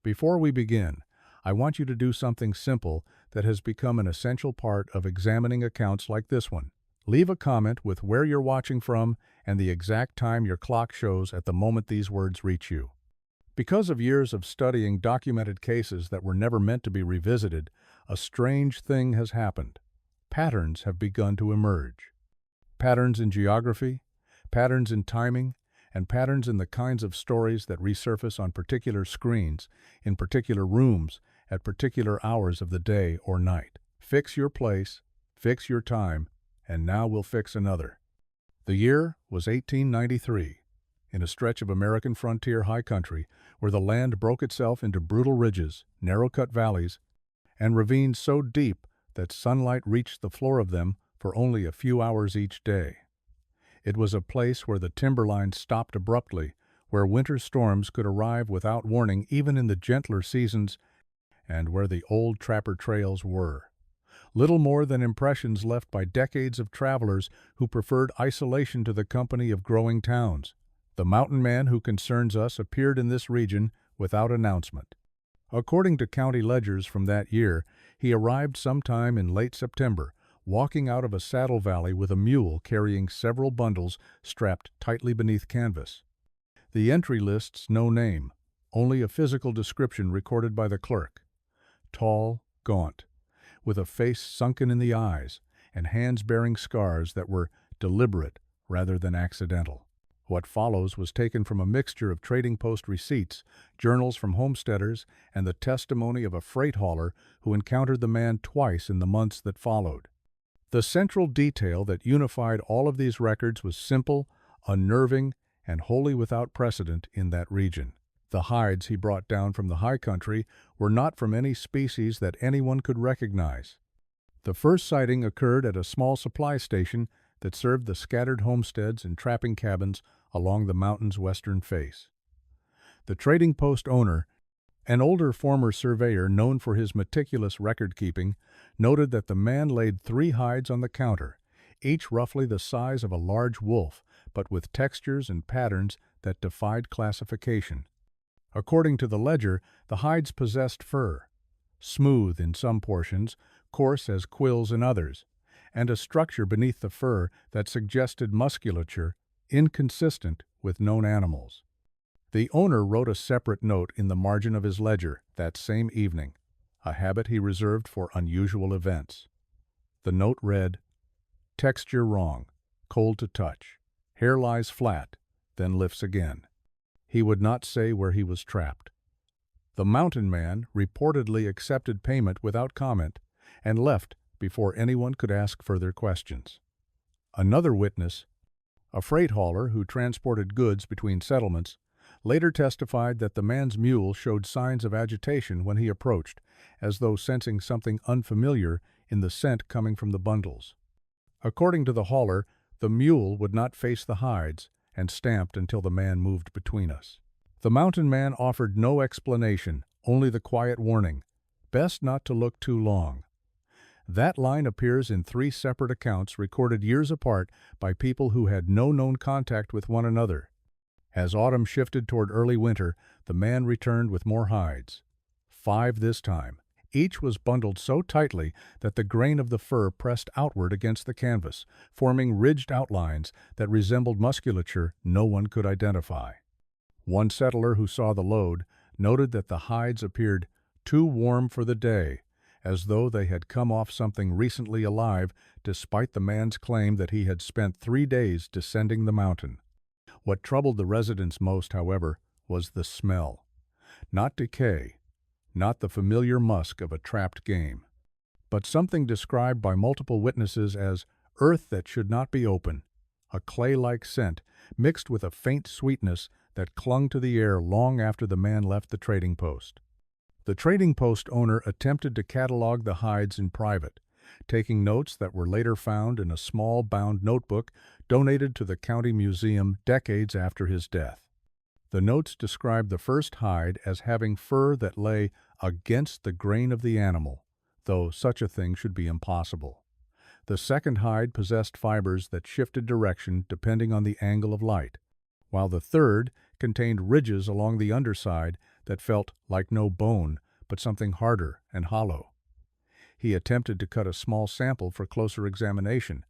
Before we begin, I want you to do something simple that has become an essential part of examining accounts like this one. Leave a comment with where you're watching from and the exact time your clock shows at the moment these words reach you. Because of years of studying documented cases that were never meant to be revisited, a strange thing has happened. Patterns have begun to emerge. Patterns in geography, patterns in timing, and patterns in the kinds of stories that resurface on particular screens, in particular rooms, at particular hours of the day or night. Fix your place, fix your time, and now we'll fix another. The year was 1893, in a stretch of American frontier high country where the land broke itself into brutal ridges, narrow-cut valleys, and ravines so deep that sunlight reached the floor of them for only a few hours each day. It was a place where the timberline stopped abruptly, where winter storms could arrive without warning even in the gentler seasons, and where the old trapper trails were. Little more than impressions left by decades of travelers who preferred isolation to the company of growing towns. The mountain man who concerns us appeared in this region without announcement. According to county ledgers from that year, he arrived sometime in late September, walking out of a saddle valley with a mule carrying several bundles strapped tightly beneath canvas. The entry lists no name, only a physical description recorded by the clerk. Tall, gaunt, with a face sunken in the eyes and hands bearing scars that were deliberate rather than accidental. What follows was taken from a mixture of trading post receipts, journals from homesteaders, and the testimony of a freight hauler who encountered the man twice in the months that followed. The central detail that unified all of these records was simple, unnerving, and wholly without precedent in that region. The hides he brought down from the high country were not from any species that anyone could recognize. The first sighting occurred at a small supply station that served the scattered homesteads and trapping cabins along the mountain's western face. The trading post owner, an older former surveyor known for his meticulous record-keeping, noted that the man laid 3 hides on the counter, each roughly the size of a large wolf, but with textures and patterns that defied classification. According to the ledger, the hides possessed fur, smooth in some portions, coarse as quills in others, and a structure beneath the fur that suggested musculature inconsistent with known animals. The owner wrote a separate note in the margin of his ledger that same evening, a habit he reserved for unusual events. The note read, "Texture wrong, cold to touch. Hair lies flat, then lifts again." He would not say where he was trapped. The mountain man reportedly accepted payment without comment and left before anyone could ask further questions. Another witness, a freight hauler who transported goods between settlements, later testified that the man's mule showed signs of agitation when he approached, as though sensing something unfamiliar in the scent coming from the bundles. According to the hauler, the mule would not face the hides and stamped until the man moved between us. The mountain man offered no explanation, only the quiet warning, "Best not to look too long." That line appears in 3 separate accounts recorded years apart by people who had no known contact with one another. As autumn shifted toward early winter, the man returned with more hides. 5 this time. Each was bundled so tightly that the grain of the fur pressed outward against the canvas, forming ridged outlines that resembled musculature no one could identify. One settler who saw the load noted that the hides appeared too warm for the day, as though they had come off something recently alive, despite the man's claim that he had spent 3 days descending the mountain. What troubled the residents most, however, was the smell. Not decay, not the familiar musk of a trapped game, but something described by multiple witnesses as earth that should not be open, a clay-like scent mixed with a faint sweetness that clung to the air long after the man left the trading post. The trading post owner attempted to catalog the hides in private, taking notes that were later found in a small bound notebook donated to the county museum decades after his death. The notes described the first hide as having fur that lay against the grain of the animal, though such a thing should be impossible. The second hide possessed fibers that shifted direction depending on the angle of light, while the third contained ridges along the underside that felt like no bone, but something harder and hollow. He attempted to cut a small sample for closer examination.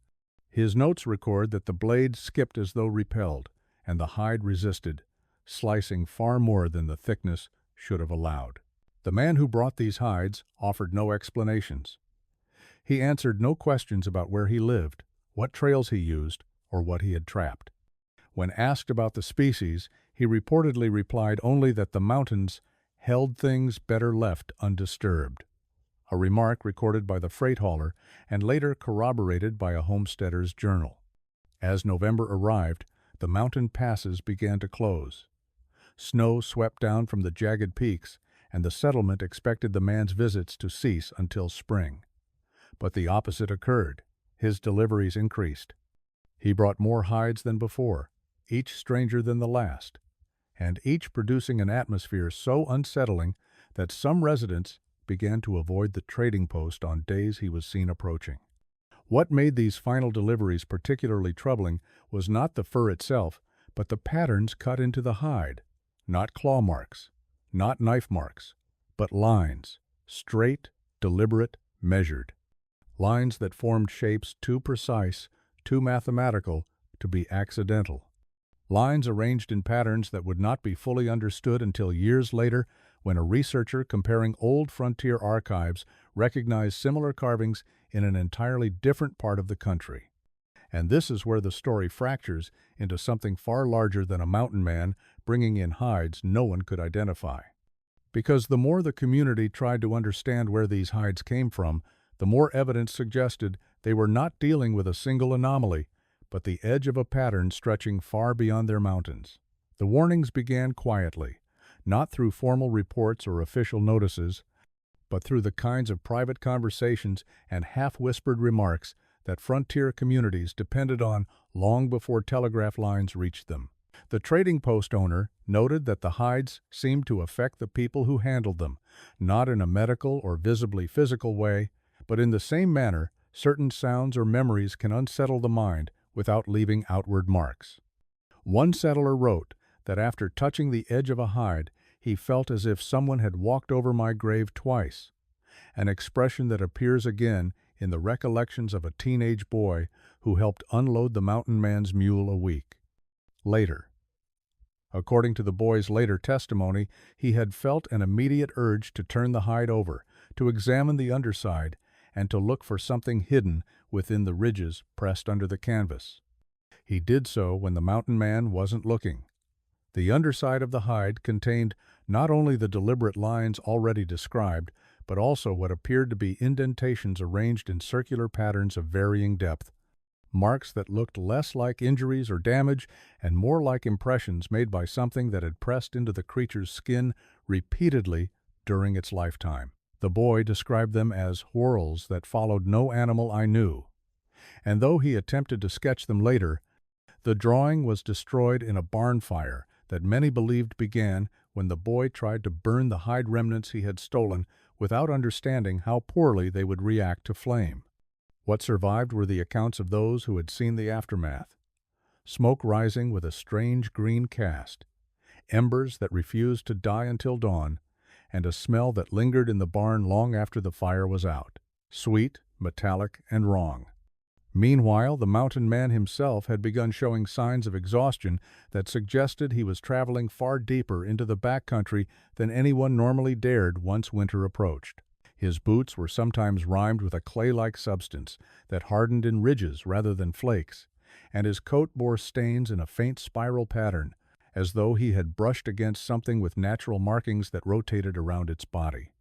His notes record that the blade skipped as though repelled, and the hide resisted, slicing far more than the thickness should have allowed. The man who brought these hides offered no explanations. He answered no questions about where he lived, what trails he used, or what he had trapped. When asked about the species, he reportedly replied only that the mountains held things better left undisturbed, a remark recorded by the freight hauler and later corroborated by a homesteader's journal. As November arrived, the mountain passes began to close. Snow swept down from the jagged peaks, and the settlement expected the man's visits to cease until spring. But the opposite occurred. His deliveries increased. He brought more hides than before, each stranger than the last, and each producing an atmosphere so unsettling that some residents began to avoid the trading post on days he was seen approaching. What made these final deliveries particularly troubling was not the fur itself, but the patterns cut into the hide. Not claw marks, not knife marks, but lines, straight, deliberate, measured. Lines that formed shapes too precise, too mathematical, to be accidental. Lines arranged in patterns that would not be fully understood until years later, when a researcher comparing old frontier archives recognized similar carvings in an entirely different part of the country. And this is where the story fractures into something far larger than a mountain man bringing in hides no one could identify. Because the more the community tried to understand where these hides came from, the more evidence suggested they were not dealing with a single anomaly, but the edge of a pattern stretching far beyond their mountains. The warnings began quietly, not through formal reports or official notices, but through the kinds of private conversations and half-whispered remarks that frontier communities depended on long before telegraph lines reached them. The trading post owner noted that the hides seemed to affect the people who handled them, not in a medical or visibly physical way, but in the same manner certain sounds or memories can unsettle the mind without leaving outward marks. One settler wrote that after touching the edge of a hide, he felt as if someone had walked over my grave twice, an expression that appears again in the recollections of a teenage boy who helped unload the mountain man's mule a week later. According to the boy's later testimony, he had felt an immediate urge to turn the hide over, to examine the underside, and to look for something hidden within the ridges pressed under the canvas. He did so when the mountain man wasn't looking. The underside of the hide contained not only the deliberate lines already described, but also what appeared to be indentations arranged in circular patterns of varying depth, marks that looked less like injuries or damage and more like impressions made by something that had pressed into the creature's skin repeatedly during its lifetime. The boy described them as whorls that followed no animal I knew, and though he attempted to sketch them later, the drawing was destroyed in a barn fire that many believed began when the boy tried to burn the hide remnants he had stolen without understanding how poorly they would react to flame. What survived were the accounts of those who had seen the aftermath. Smoke rising with a strange green cast, embers that refused to die until dawn, and a smell that lingered in the barn long after the fire was out, sweet, metallic, and wrong. Meanwhile, the mountain man himself had begun showing signs of exhaustion that suggested he was traveling far deeper into the backcountry than anyone normally dared once winter approached. His boots were sometimes rimed with a clay-like substance that hardened in ridges rather than flakes, and his coat bore stains in a faint spiral pattern, as though he had brushed against something with natural markings that rotated around its body.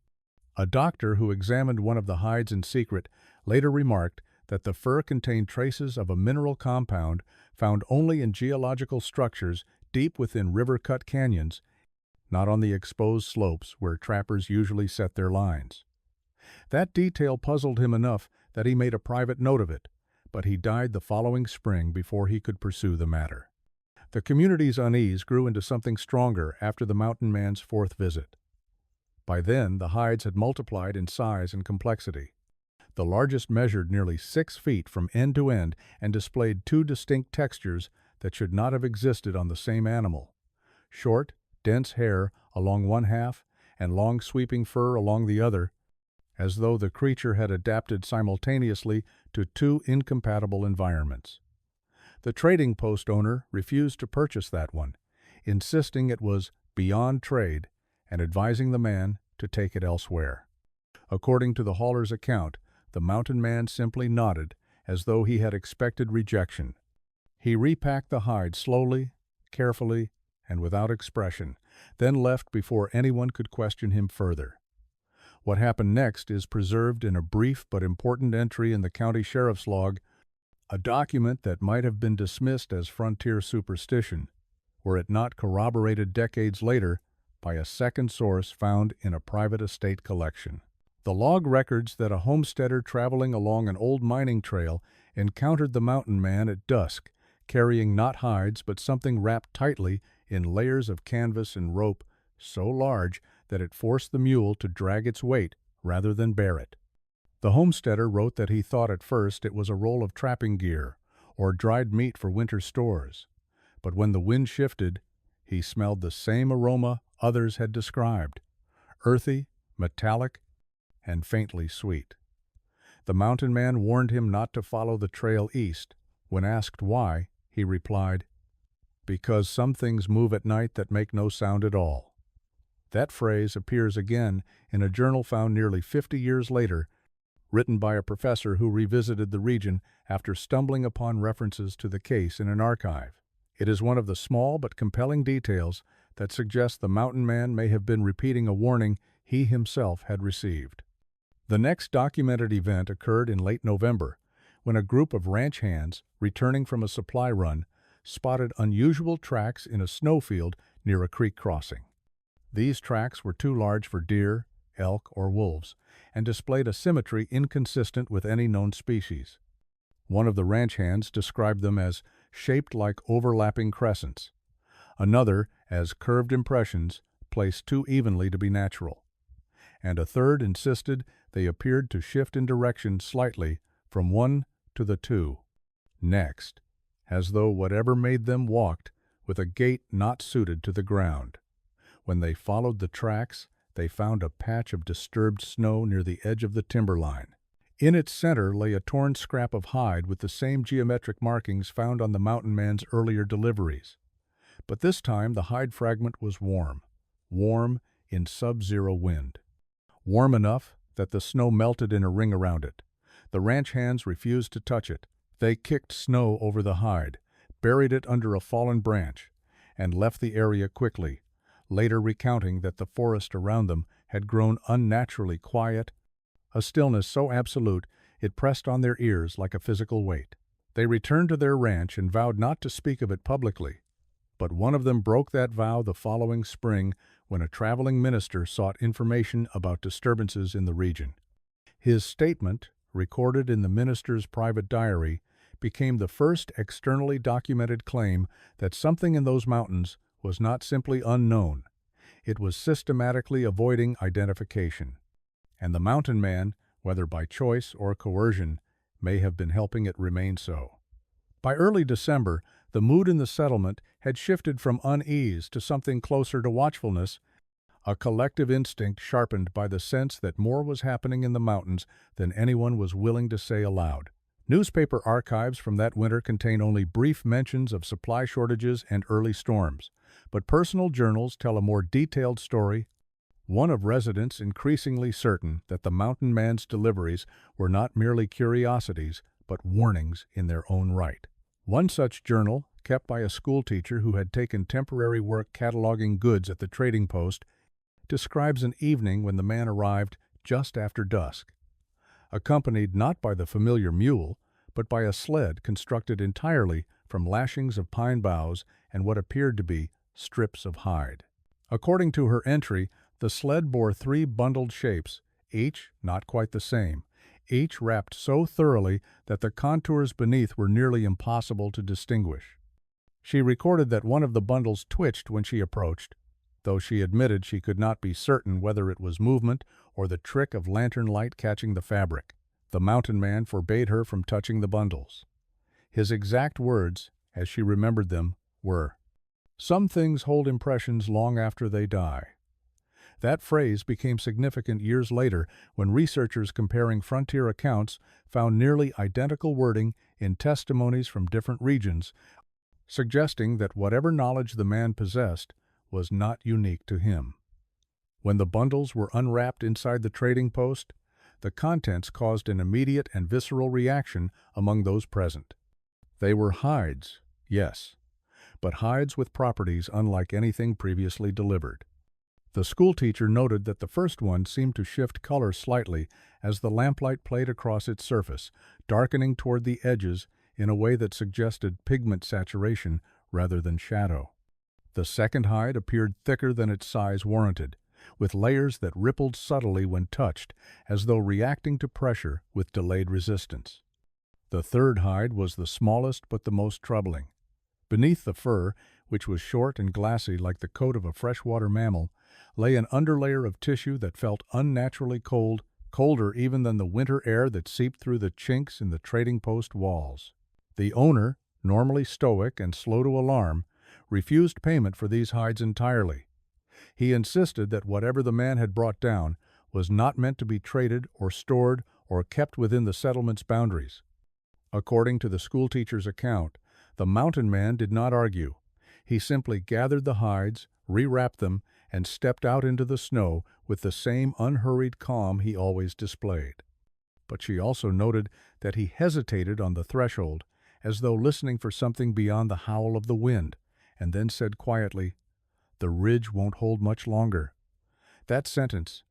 A doctor who examined one of the hides in secret later remarked that the fur contained traces of a mineral compound found only in geological structures deep within river-cut canyons, not on the exposed slopes where trappers usually set their lines. That detail puzzled him enough that he made a private note of it, but he died the following spring before he could pursue the matter. The community's unease grew into something stronger after the mountain man's fourth visit. By then, the hides had multiplied in size and complexity. The largest measured nearly 6 feet from end to end and displayed 2 distinct textures that should not have existed on the same animal: short, dense hair along one half and long sweeping fur along the other, as though the creature had adapted simultaneously to two incompatible environments. The trading post owner refused to purchase that one, insisting it was beyond trade and advising the man to take it elsewhere. According to the hauler's account, the mountain man simply nodded as though he had expected rejection. He repacked the hide slowly, carefully, and without expression, then left before anyone could question him further. What happened next is preserved in a brief but important entry in the county sheriff's log, a document that might have been dismissed as frontier superstition, were it not corroborated decades later by a second source found in a private estate collection. The log records that a homesteader traveling along an old mining trail encountered the mountain man at dusk, carrying not hides but something wrapped tightly in layers of canvas and rope so large that it forced the mule to drag its weight rather than bear it. The homesteader wrote that he thought at first it was a roll of trapping gear or dried meat for winter stores, but when the wind shifted, he smelled the same aroma others had described, earthy, metallic, and faintly sweet. The mountain man warned him not to follow the trail east. When asked why, he replied, "Because some things move at night that make no sound at all." That phrase appears again in a journal found nearly 50 years later, written by a professor who revisited the region after stumbling upon references to the case in an archive. It is one of the small but compelling details that suggest the mountain man may have been repeating a warning he himself had received. The next documented event occurred in late November, when a group of ranch hands, returning from a supply run, spotted unusual tracks in a snowfield near a creek crossing. These tracks were too large for deer, elk, or wolves, and displayed a symmetry inconsistent with any known species. One of the ranch hands described them as shaped like overlapping crescents, another as curved impressions placed too evenly to be natural, and a third insisted they appeared to shift in direction slightly from one to the two next, as though whatever made them walked with a gait not suited to the ground. When they followed the tracks, they found a patch of disturbed snow near the edge of the timberline. In its center lay a torn scrap of hide with the same geometric markings found on the mountain man's earlier deliveries. But this time the hide fragment was warm in sub-zero wind. Warm enough that the snow melted in a ring around it. The ranch hands refused to touch it. They kicked snow over the hide, buried it under a fallen branch, and left the area quickly, later recounting that the forest around them had grown unnaturally quiet, a stillness so absolute it pressed on their ears like a physical weight. They returned to their ranch and vowed not to speak of it publicly, but one of them broke that vow the following spring when a traveling minister sought information about disturbances in the region. His statement, recorded in the minister's private diary, became the first externally documented claim that something in those mountains was not simply unknown, it was systematically avoiding identification. And the mountain man, whether by choice or coercion, may have been helping it remain so. By early December, the mood in the settlement had shifted from unease to something closer to watchfulness, a collective instinct sharpened by the sense that more was happening in the mountains than anyone was willing to say aloud. Newspaper archives from that winter contain only brief mentions of supply shortages and early storms, but personal journals tell a more detailed story, one of residents increasingly certain that the mountain man's deliveries were not merely curiosities, but warnings in their own right. One such journal, kept by a schoolteacher who had taken temporary work cataloging goods at the trading post, describes an evening when the man arrived just after dusk, accompanied not by the familiar mule, but by a sled constructed entirely from lashings of pine boughs and what appeared to be strips of hide. According to her entry, the sled bore 3 bundled shapes, each not quite the same, each wrapped so thoroughly that the contours beneath were nearly impossible to distinguish. She recorded that one of the bundles twitched when she approached, though she admitted she could not be certain whether it was movement or the trick of lantern light catching the fabric. The mountain man forbade her from touching the bundles. His exact words, as she remembered them, were, "Some things hold impressions long after they die. That phrase became significant years later when researchers comparing frontier accounts found nearly identical wording in testimonies from different regions, suggesting that whatever knowledge the man possessed was not unique to him. When the bundles were unwrapped inside the trading post, the contents caused an immediate and visceral reaction among those present. They were hides, yes, but hides with properties unlike anything previously delivered. The schoolteacher noted that the first one seemed to shift color slightly as the lamplight played across its surface, darkening toward the edges in a way that suggested pigment saturation rather than shadow. The second hide appeared thicker than its size warranted, with layers that rippled subtly when touched, as though reacting to pressure with delayed resistance. The third hide was the smallest but the most troubling. Beneath the fur, which was short and glassy like the coat of a freshwater mammal, lay an underlayer of tissue that felt unnaturally cold, colder even than the winter air that seeped through the chinks in the trading post walls. The owner, normally stoic and slow to alarm, refused payment for these hides entirely. He insisted that whatever the man had brought down was not meant to be traded or stored or kept within the settlement's boundaries. According to the schoolteacher's account, the mountain man did not argue. He simply gathered the hides, rewrapped them, and stepped out into the snow with the same unhurried calm he always displayed. But she also noted that he hesitated on the threshold, as though listening for something beyond the howl of the wind, and then said quietly, "The ridge won't hold much longer." That sentence,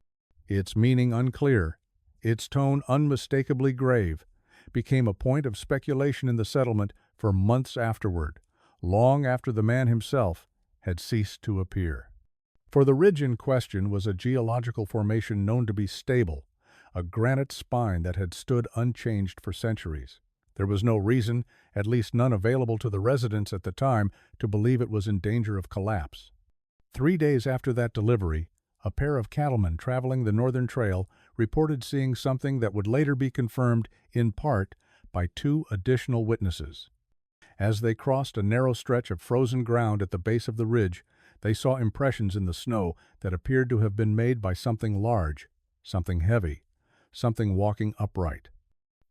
its meaning unclear, its tone unmistakably grave, became a point of speculation in the settlement for months afterward, long after the man himself had ceased to appear. For the ridge in question was a geological formation known to be stable, a granite spine that had stood unchanged for centuries. There was no reason, at least none available to the residents at the time, to believe it was in danger of collapse. 3 days after that delivery, a pair of cattlemen traveling the northern trail reported seeing something that would later be confirmed, in part, by 2 additional witnesses. As they crossed a narrow stretch of frozen ground at the base of the ridge, they saw impressions in the snow that appeared to have been made by something large, something heavy, something walking upright.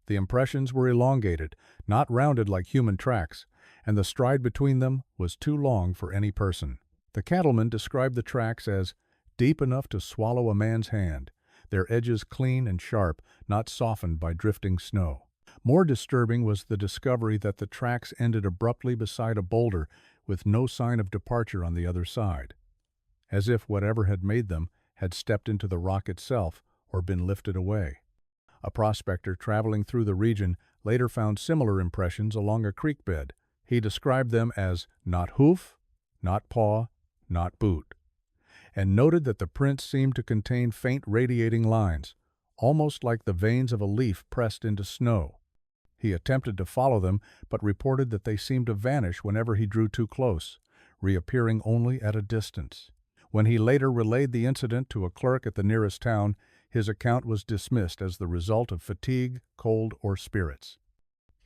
The impressions were elongated, not rounded like human tracks, and the stride between them was too long for any person. The cattleman described the tracks as deep enough to swallow a man's hand, their edges clean and sharp, not softened by drifting snow. More disturbing was the discovery that the tracks ended abruptly beside a boulder with no sign of departure on the other side, as if whatever had made them had stepped into the rock itself or been lifted away. A prospector traveling through the region later found similar impressions along a creek bed. He described them as not hoof, not paw, not boot, and noted that the prints seemed to contain faint radiating lines, almost like the veins of a leaf pressed into snow. He attempted to follow them, but reported that they seemed to vanish whenever he drew too close, reappearing only at a distance. When he later relayed the incident to a clerk at the nearest town, his account was dismissed as the result of fatigue, cold, or spirits.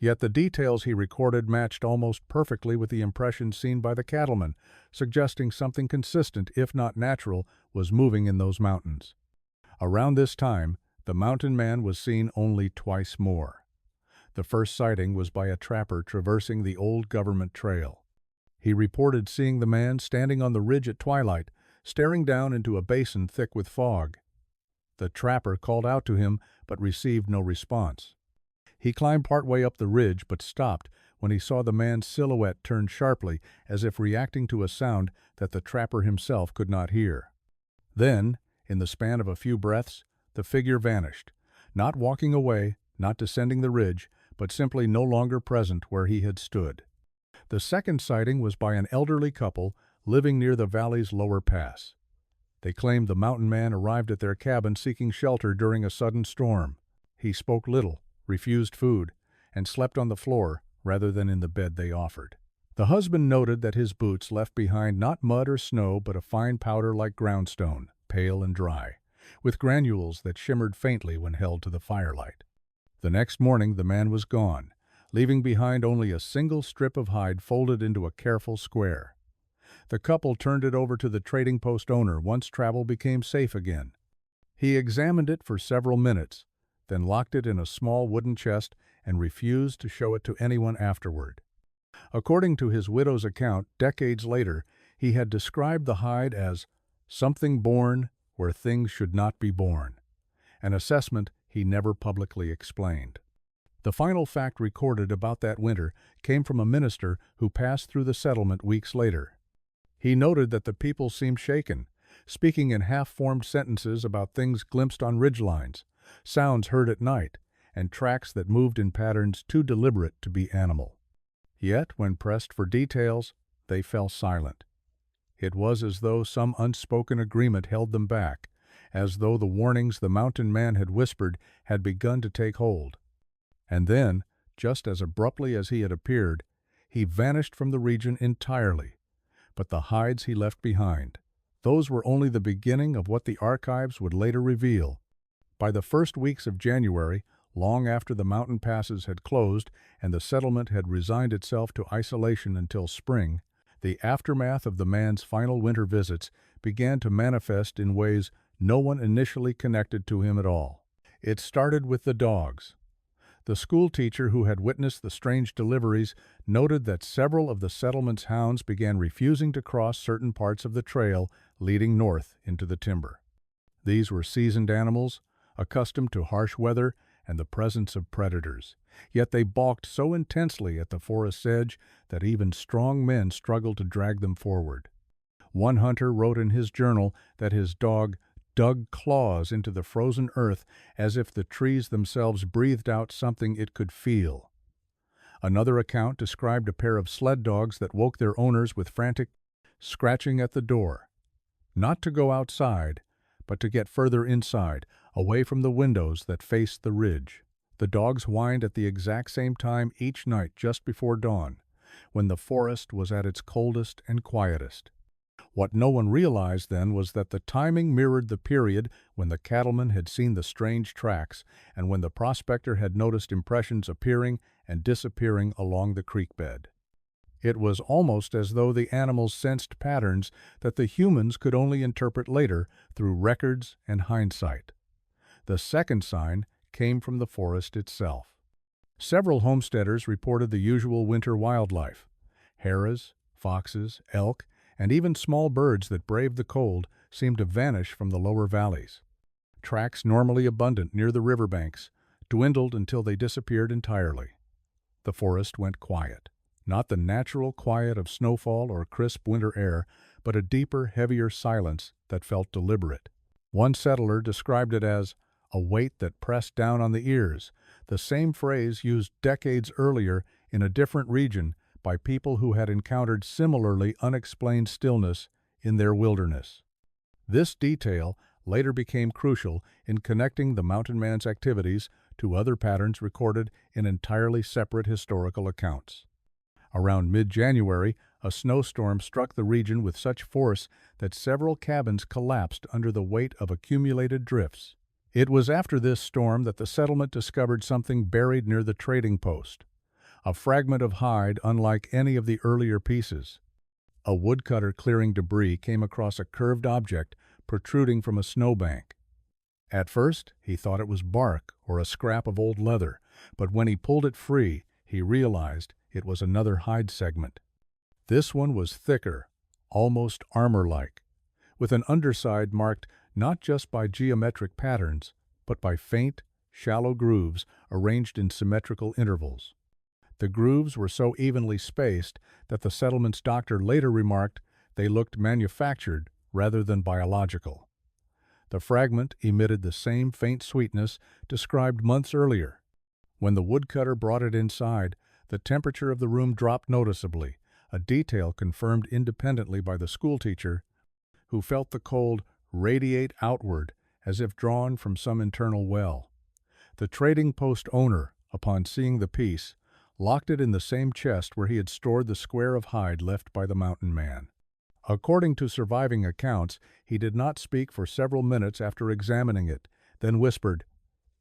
Yet the details he recorded matched almost perfectly with the impressions seen by the cattleman, suggesting something consistent, if not natural, was moving in those mountains. Around this time, the mountain man was seen only twice more. The first sighting was by a trapper traversing the old government trail. He reported seeing the man standing on the ridge at twilight, staring down into a basin thick with fog. The trapper called out to him, but received no response. He climbed partway up the ridge, but stopped when he saw the man's silhouette turn sharply, as if reacting to a sound that the trapper himself could not hear. Then, in the span of a few breaths, the figure vanished, not walking away, not descending the ridge, but simply no longer present where he had stood. The second sighting was by an elderly couple living near the valley's lower pass. They claimed the mountain man arrived at their cabin seeking shelter during a sudden storm. He spoke little, refused food, and slept on the floor rather than in the bed they offered. The husband noted that his boots left behind not mud or snow but a fine powder like groundstone, pale and dry, with granules that shimmered faintly when held to the firelight. The next morning the man was gone, leaving behind only a single strip of hide folded into a careful square. The couple turned it over to the trading post owner once travel became safe again. He examined it for several minutes, then locked it in a small wooden chest and refused to show it to anyone afterward. According to his widow's account, decades later, he had described the hide as something born where things should not be born, an assessment he never publicly explained. The final fact recorded about that winter came from a minister who passed through the settlement weeks later. He noted that the people seemed shaken, speaking in half-formed sentences about things glimpsed on ridgelines, sounds heard at night, and tracks that moved in patterns too deliberate to be animal. Yet, when pressed for details, they fell silent. It was as though some unspoken agreement held them back, as though the warnings the mountain man had whispered had begun to take hold. And then, just as abruptly as he had appeared, he vanished from the region entirely. But the hides he left behind, those were only the beginning of what the archives would later reveal. By the first weeks of January, long after the mountain passes had closed and the settlement had resigned itself to isolation until spring, the aftermath of the man's final winter visits began to manifest in ways no one initially connected to him at all. It started with the dogs. The school teacher who had witnessed the strange deliveries noted that several of the settlement's hounds began refusing to cross certain parts of the trail leading north into the timber. These were seasoned animals, accustomed to harsh weather and the presence of predators, yet they balked so intensely at the forest's edge that even strong men struggled to drag them forward. One hunter wrote in his journal that his dog dug claws into the frozen earth as if the trees themselves breathed out something it could feel. Another account described a pair of sled dogs that woke their owners with frantic scratching at the door, not to go outside, but to get further inside, away from the windows that faced the ridge. The dogs whined at the exact same time each night just before dawn, when the forest was at its coldest and quietest. What no one realized then was that the timing mirrored the period when the cattleman had seen the strange tracks and when the prospector had noticed impressions appearing and disappearing along the creek bed. It was almost as though the animals sensed patterns that the humans could only interpret later through records and hindsight. The second sign came from the forest itself. Several homesteaders reported the usual winter wildlife: hares, foxes, elk, and even small birds that braved the cold seemed to vanish from the lower valleys. Tracks normally abundant near the riverbanks dwindled until they disappeared entirely. The forest went quiet, not the natural quiet of snowfall or crisp winter air, but a deeper, heavier silence that felt deliberate. One settler described it as a weight that pressed down on the ears, the same phrase used decades earlier in a different region by people who had encountered similarly unexplained stillness in their wilderness. This detail later became crucial in connecting the mountain man's activities to other patterns recorded in entirely separate historical accounts. Around mid-January, a snowstorm struck the region with such force that several cabins collapsed under the weight of accumulated drifts. It was after this storm that the settlement discovered something buried near the trading post, a fragment of hide unlike any of the earlier pieces. A woodcutter clearing debris came across a curved object protruding from a snowbank. At first, he thought it was bark or a scrap of old leather, but when he pulled it free, he realized it was another hide segment. This one was thicker, almost armor-like, with an underside marked not just by geometric patterns, but by faint, shallow grooves arranged in symmetrical intervals. The grooves were so evenly spaced that the settlement's doctor later remarked they looked manufactured rather than biological. The fragment emitted the same faint sweetness described months earlier. When the woodcutter brought it inside, the temperature of the room dropped noticeably, a detail confirmed independently by the schoolteacher, who felt the cold radiate outward as if drawn from some internal well. The trading post owner, upon seeing the piece, locked it in the same chest where he had stored the square of hide left by the mountain man. According to surviving accounts, he did not speak for several minutes after examining it, then whispered,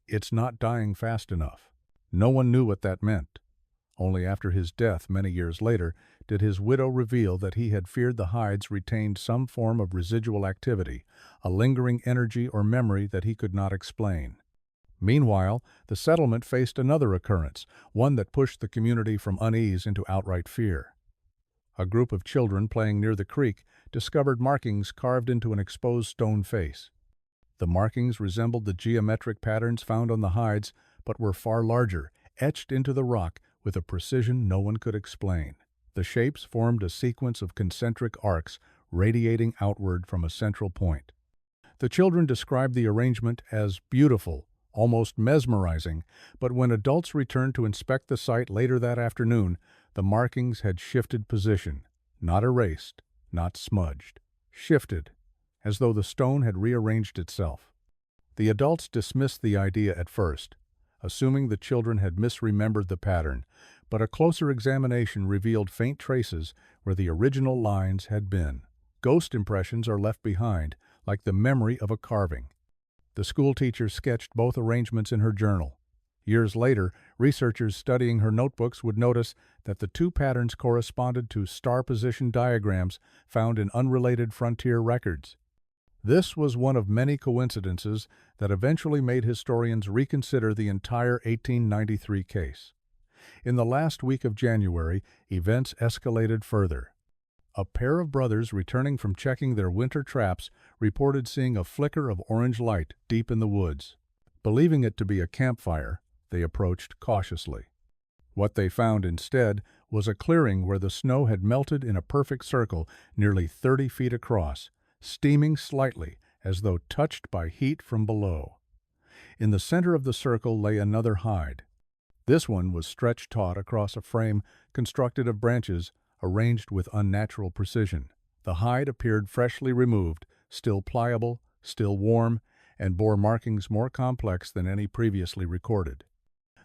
"It's not dying fast enough." No one knew what that meant. Only after his death many years later did his widow reveal that he had feared the hides retained some form of residual activity, a lingering energy or memory that he could not explain. Meanwhile, the settlement faced another occurrence, one that pushed the community from unease into outright fear. A group of children playing near the creek discovered markings carved into an exposed stone face. The markings resembled the geometric patterns found on the hides, but were far larger, etched into the rock with a precision no one could explain. The shapes formed a sequence of concentric arcs radiating outward from a central point. The children described the arrangement as beautiful, almost mesmerizing, but when adults returned to inspect the site later that afternoon, the markings had shifted position, not erased, not smudged, shifted, as though the stone had rearranged itself. The adults dismissed the idea at first, assuming the children had misremembered the pattern, but a closer examination revealed faint traces where the original lines had been. Ghost impressions are left behind, like the memory of a carving. The schoolteacher sketched both arrangements in her journal. Years later, researchers studying her notebooks would notice that the two patterns corresponded to star position diagrams found in unrelated frontier records. This was one of many coincidences that eventually made historians reconsider the entire 1893 case. In the last week of January, events escalated further. A pair of brothers returning from checking their winter traps reported seeing a flicker of orange light deep in the woods. Believing it to be a campfire, they approached cautiously. What they found instead was a clearing where the snow had melted in a perfect circle nearly 30 feet across, steaming slightly as though touched by heat from below. In the center of the circle lay another hide. This one was stretched taut across a frame constructed of branches arranged with unnatural precision. The hide appeared freshly removed, still pliable, still warm, and bore markings more complex than any previously recorded.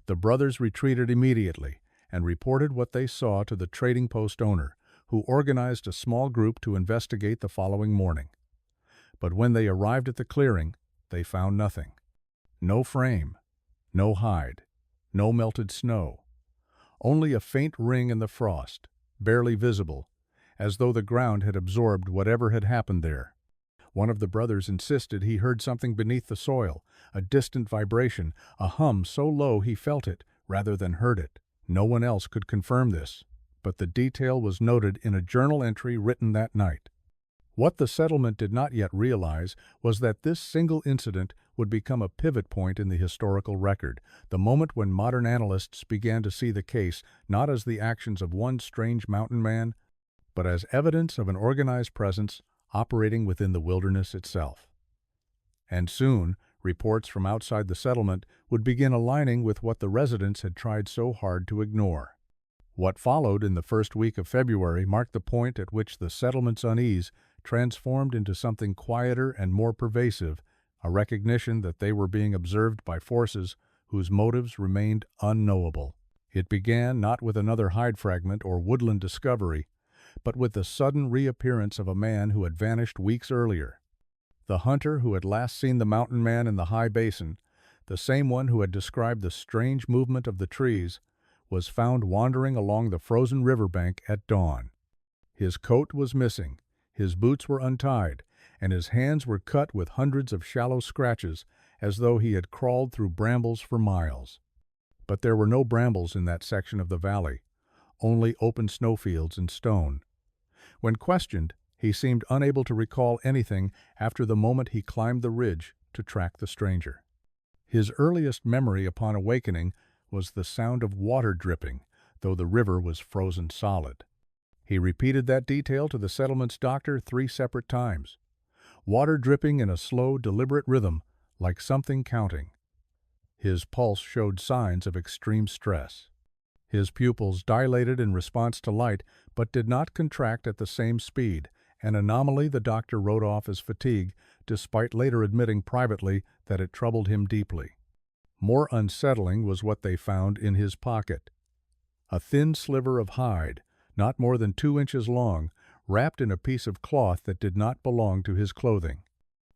The brothers retreated immediately and reported what they saw to the trading post owner, who organized a small group to investigate the following morning. But when they arrived at the clearing, they found nothing. No frame, no hide, no melted snow. Only a faint ring in the frost, barely visible, as though the ground had absorbed whatever had happened there. One of the brothers insisted he heard something beneath the soil, a distant vibration, a hum so low he felt it rather than heard it. No one else could confirm this, but the detail was noted in a journal entry written that night. What the settlement did not yet realize was that this single incident would become a pivot point in the historical record, the moment when modern analysts began to see the case not as the actions of one strange mountain man, but as evidence of an organized presence operating within the wilderness itself. And soon, reports from outside the settlement would begin aligning with what the residents had tried so hard to ignore. What followed in the first week of February marked the point at which the settlement's unease transformed into something quieter and more pervasive, a recognition that they were being observed by forces whose motives remained unknowable. It began not with another hide fragment or woodland discovery, but with the sudden reappearance of a man who had vanished weeks earlier. The hunter who had last seen the mountain man in the high basin, the same one who had described the strange movement of the trees, was found wandering along the frozen riverbank at dawn. His coat was missing, his boots were untied, and his hands were cut with hundreds of shallow scratches, as though he had crawled through brambles for miles. But there were no brambles in that section of the valley, only open snowfields and stone. When questioned, he seemed unable to recall anything after the moment he climbed the ridge to track the stranger. His earliest memory upon awakening was the sound of water dripping, though the river was frozen solid. He repeated that detail to the settlement's doctor 3 separate times. Water dripping in a slow, deliberate rhythm, like something counting. His pulse showed signs of extreme stress. His pupils dilated in response to light, but did not contract at the same speed, an anomaly the doctor wrote off as fatigue, despite later admitting privately that it troubled him deeply. More unsettling was what they found in his pocket. A thin sliver of hide, not more than 2 inches long, wrapped in a piece of cloth that did not belong to his clothing.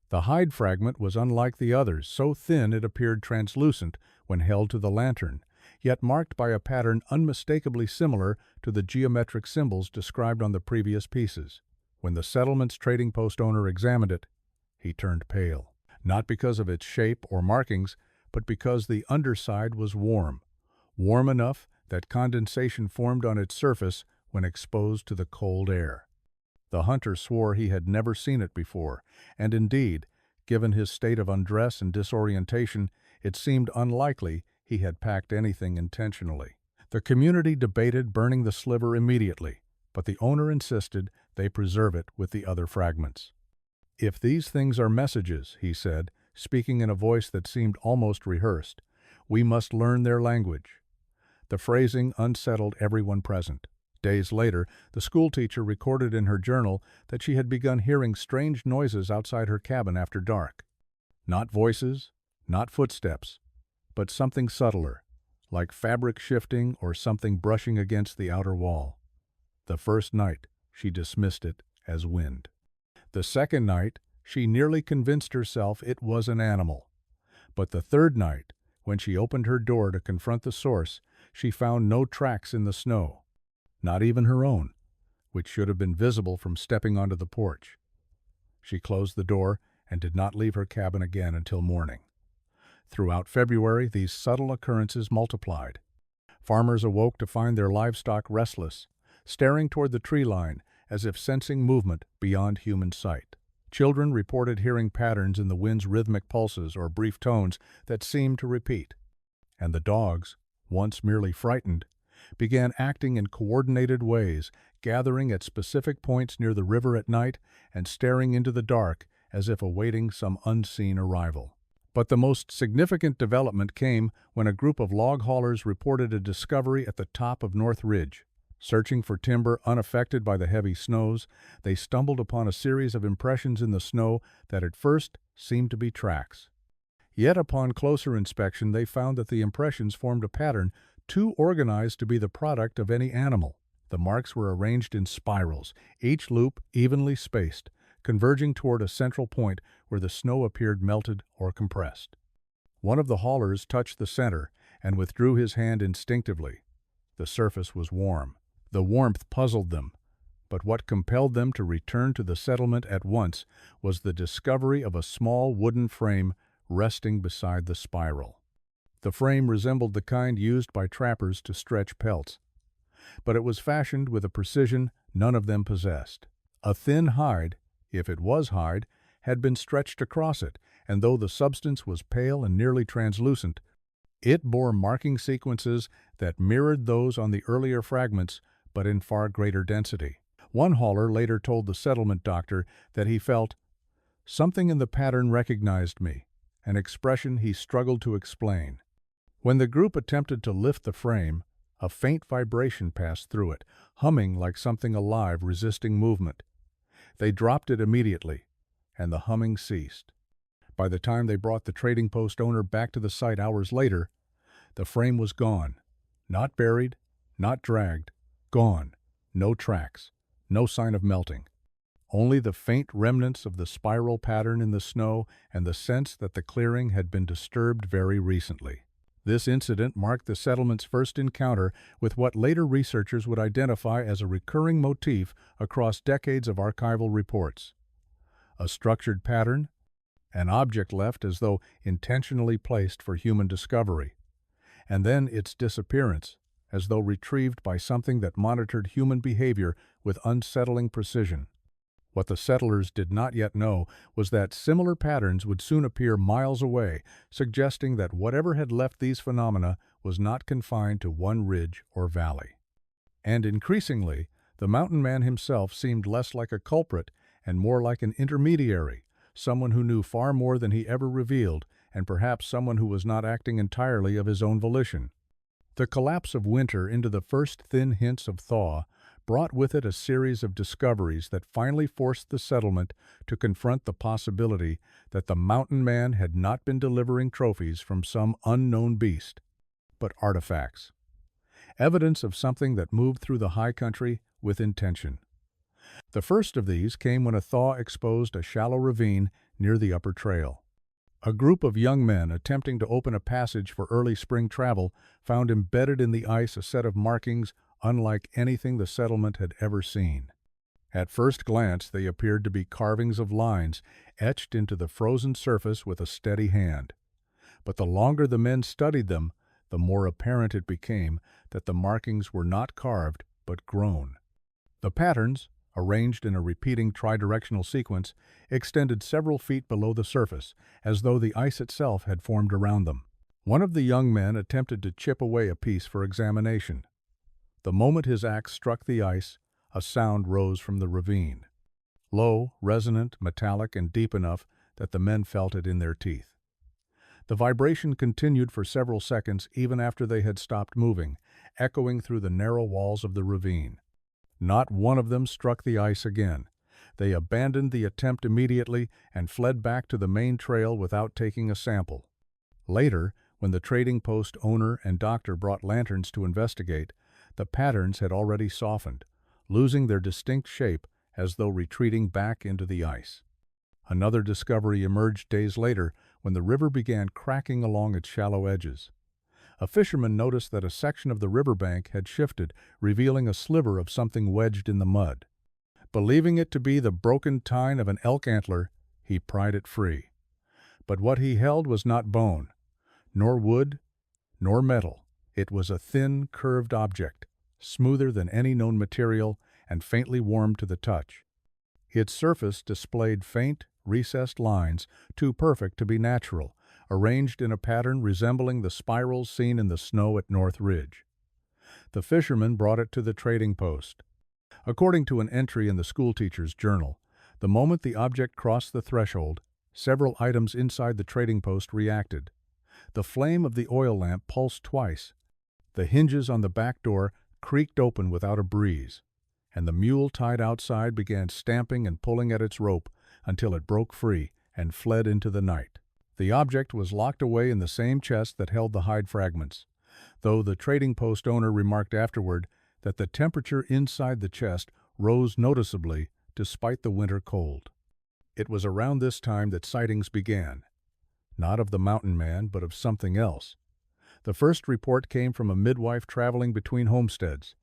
The hide fragment was unlike the others, so thin it appeared translucent when held to the lantern, yet marked by a pattern unmistakably similar to the geometric symbols described on the previous pieces. When the settlement's trading post owner examined it, he turned pale, not because of its shape or markings, but because the underside was warm enough that condensation formed on its surface when exposed to the cold air. The hunter swore he had never seen it before, and indeed, given his state of undress and disorientation, it seemed unlikely he had packed anything intentionally. The community debated burning the sliver immediately, but the owner insisted they preserve it with the other fragments. "If these things are messages," he said, speaking in a voice that seemed almost rehearsed, "we must learn their language." The phrasing unsettled everyone present. Days later, the schoolteacher recorded in her journal that she had begun hearing strange noises outside her cabin after dark. Not voices, not footsteps, but something subtler, like fabric shifting or something brushing against the outer wall. The first night, she dismissed it as wind. The second night, she nearly convinced herself it was an animal. But the third night, when she opened her door to confront the source, she found no tracks in the snow, not even her own, which should have been visible from stepping onto the porch. She closed the door and did not leave her cabin again until morning. Throughout February, these subtle occurrences multiplied. Farmers awoke to find their livestock restless, staring toward the tree line as if sensing movement beyond human sight. Children reported hearing patterns in the wind's rhythmic pulses or brief tones that seemed to repeat. And the dogs, once merely frightened, began acting in coordinated ways, gathering at specific points near the river at night and staring into the dark as if awaiting some unseen arrival. But the most significant development came when a group of log haulers reported a discovery at the top of North Ridge. Searching for timber unaffected by the heavy snows, they stumbled upon a series of impressions in the snow that at first seemed to be tracks. Yet upon closer inspection, they found that the impressions formed a pattern too organized to be the product of any animal. The marks were arranged in spirals, each loop evenly spaced, converging toward a central point where the snow appeared melted or compressed. One of the haulers touched the center and withdrew his hand instinctively. The surface was warm. The warmth puzzled them, but what compelled them to return to the settlement at once was the discovery of a small wooden frame resting beside the spiral. The frame resembled the kind used by trappers to stretch pelts, but it was fashioned with a precision none of them possessed. A thin hide, if it was hide, had been stretched across it, and though the substance was pale and nearly translucent, it bore marking sequences that mirrored those on the earlier fragments, but in far greater density. One hauler later told the settlement doctor that he felt, "Something in the pattern recognized me," an expression he struggled to explain. When the group attempted to lift the frame, a faint vibration passed through it, humming like something alive resisting movement. They dropped it immediately, and the humming ceased. By the time they brought the trading post owner back to the site hours later, the frame was gone. Not buried, not dragged, gone. No tracks, no sign of melting. Only the faint remnants of the spiral pattern in the snow and the sense that the clearing had been disturbed very recently. This incident marked the settlement's first encounter with what later researchers would identify as a recurring motif across decades of archival reports. A structured pattern, an object left as though intentionally placed for human discovery, and then its disappearance, as though retrieved by something that monitored human behavior with unsettling precision. What the settlers did not yet know was that similar patterns would soon appear miles away, suggesting that whatever had left these phenomena was not confined to one ridge or valley. And increasingly, the mountain man himself seemed less like a culprit and more like an intermediary, someone who knew far more than he ever revealed, and perhaps someone who was not acting entirely of his own volition. The collapse of winter into the first thin hints of thaw brought with it a series of discoveries that finally forced the settlement to confront the possibility that the mountain man had not been delivering trophies from some unknown beast, but artifacts. Evidence of something that moved through the high country with intention. The first of these came when a thaw exposed a shallow ravine near the upper trail. A group of young men attempting to open a passage for early spring travel found embedded in the ice a set of markings unlike anything the settlement had ever seen. At first glance, they appeared to be carvings of lines etched into the frozen surface with a steady hand. But the longer the men studied them, the more apparent it became that the markings were not carved, but grown. The patterns, arranged in a repeating tridirectional sequence, extended several feet below the surface, as though the ice itself had formed around them. One of the young men attempted to chip away a piece for examination. The moment his axe struck the ice, a sound rose from the ravine. Low, resonant, metallic, and deep enough that the men felt it in their teeth. The vibration continued for several seconds even after they had stopped moving, echoing through the narrow walls of the ravine. Not one of them struck the ice again. They abandoned the attempt immediately and fled back to the main trail without taking a sample. Later, when the trading post owner and doctor brought lanterns to investigate, the patterns had already softened, losing their distinct shape as though retreating back into the ice. Another discovery emerged days later when the river began cracking along its shallow edges. A fisherman noticed that a section of the riverbank had shifted, revealing a sliver of something wedged in the mud. Believing it to be the broken tine of an elk antler, he pried it free. But what he held was not bone, nor wood, nor metal. It was a thin, curved object, smoother than any known material and faintly warm to the touch. Its surface displayed faint, recessed lines, too perfect to be natural, arranged in a pattern resembling the spirals seen in the snow at North Ridge. The fisherman brought it to the trading post. According to an entry in the schoolteacher's journal, the moment the object crossed the threshold, several items inside the trading post reacted. The flame of the oil lamp pulsed twice. The hinges on the back door creaked open without a breeze, and the mule tied outside began stamping and pulling at its rope until it broke free and fled into the night. The object was locked away in the same chest that held the hide fragments, though the trading post owner remarked afterward that the temperature inside the chest rose noticeably despite the winter cold. It was around this time that sightings began, not of the mountain man, but of something else. The first report came from a midwife traveling between homesteads.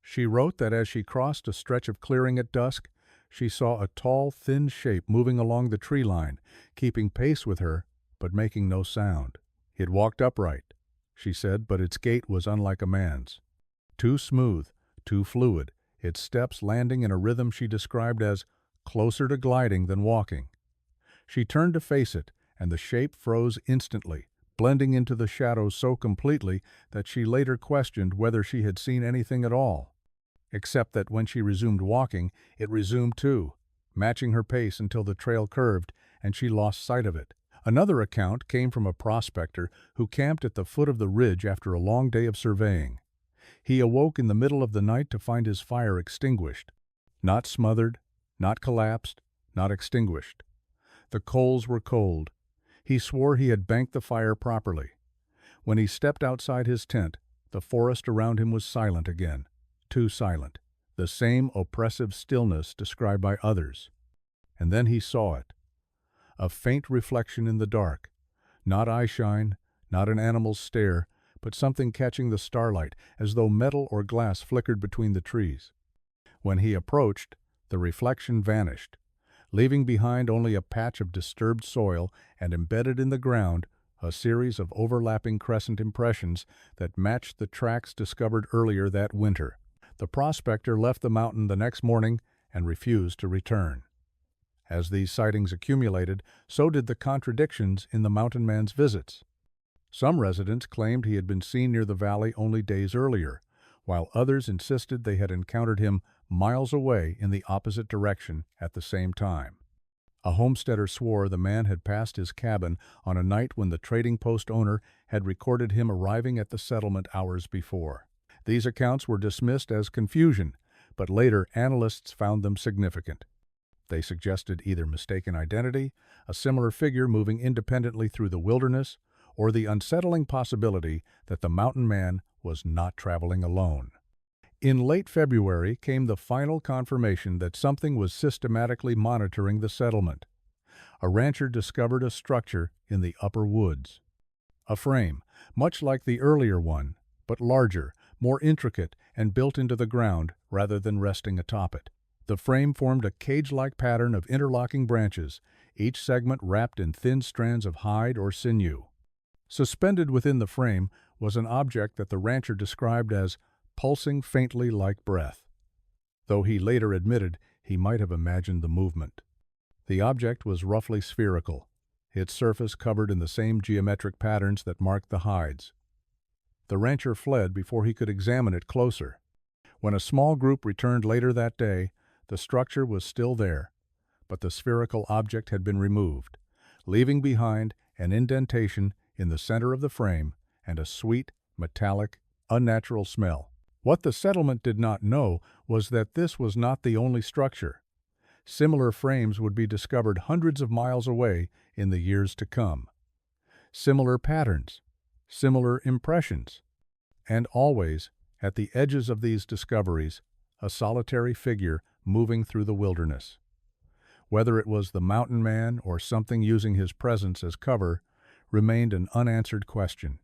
She wrote that as she crossed a stretch of clearing at dusk, she saw a tall, thin shape moving along the tree line, keeping pace with her, but making no sound. It walked upright, she said, but its gait was unlike a man's. Too smooth, too fluid, its steps landing in a rhythm she described as closer to gliding than walking. She turned to face it, and the shape froze instantly, blending into the shadows so completely that she later questioned whether she had seen anything at all. Except that when she resumed walking, it resumed too, matching her pace until the trail curved and she lost sight of it. Another account came from a prospector who camped at the foot of the ridge after a long day of surveying. He awoke in the middle of the night to find his fire extinguished. Not smothered, not collapsed, not extinguished. The coals were cold. He swore he had banked the fire properly. When he stepped outside his tent, the forest around him was silent again. Too silent. The same oppressive stillness described by others. And then he saw it. A faint reflection in the dark. Not eyeshine, not an animal's stare, but something catching the starlight, as though metal or glass flickered between the trees. When he approached, the reflection vanished, leaving behind only a patch of disturbed soil and embedded in the ground a series of overlapping crescent impressions that matched the tracks discovered earlier that winter. The prospector left the mountain the next morning and refused to return. As these sightings accumulated, so did the contradictions in the mountain man's visits. Some residents claimed he had been seen near the valley only days earlier, while others insisted they had encountered him miles away in the opposite direction at the same time. A homesteader swore the man had passed his cabin on a night when the trading post owner had recorded him arriving at the settlement hours before. These accounts were dismissed as confusion, but later analysts found them significant. They suggested either mistaken identity, a similar figure moving independently through the wilderness, or the unsettling possibility that the mountain man was not traveling alone. In late February came the final confirmation that something was systematically monitoring the settlement. a rancher discovered a structure in the upper woods. A frame, much like the earlier one, but larger, more intricate, and built into the ground rather than resting atop it. The frame formed a cage-like pattern of interlocking branches, each segment wrapped in thin strands of hide or sinew. Suspended within the frame was an object that the rancher described as pulsing faintly like breath, though he later admitted he might have imagined the movement. The object was roughly spherical, its surface covered in the same geometric patterns that marked the hides. The rancher fled before he could examine it closer. When a small group returned later that day, the structure was still there, but the spherical object had been removed, leaving behind an indentation in the center of the frame and a sweet, metallic, unnatural smell. What the settlement did not know was that this was not the only structure. Similar frames would be discovered hundreds of miles away in the years to come. Similar patterns, similar impressions, and always, at the edges of these discoveries, a solitary figure moving through the wilderness. Whether it was the mountain man or something using his presence as cover remained an unanswered question.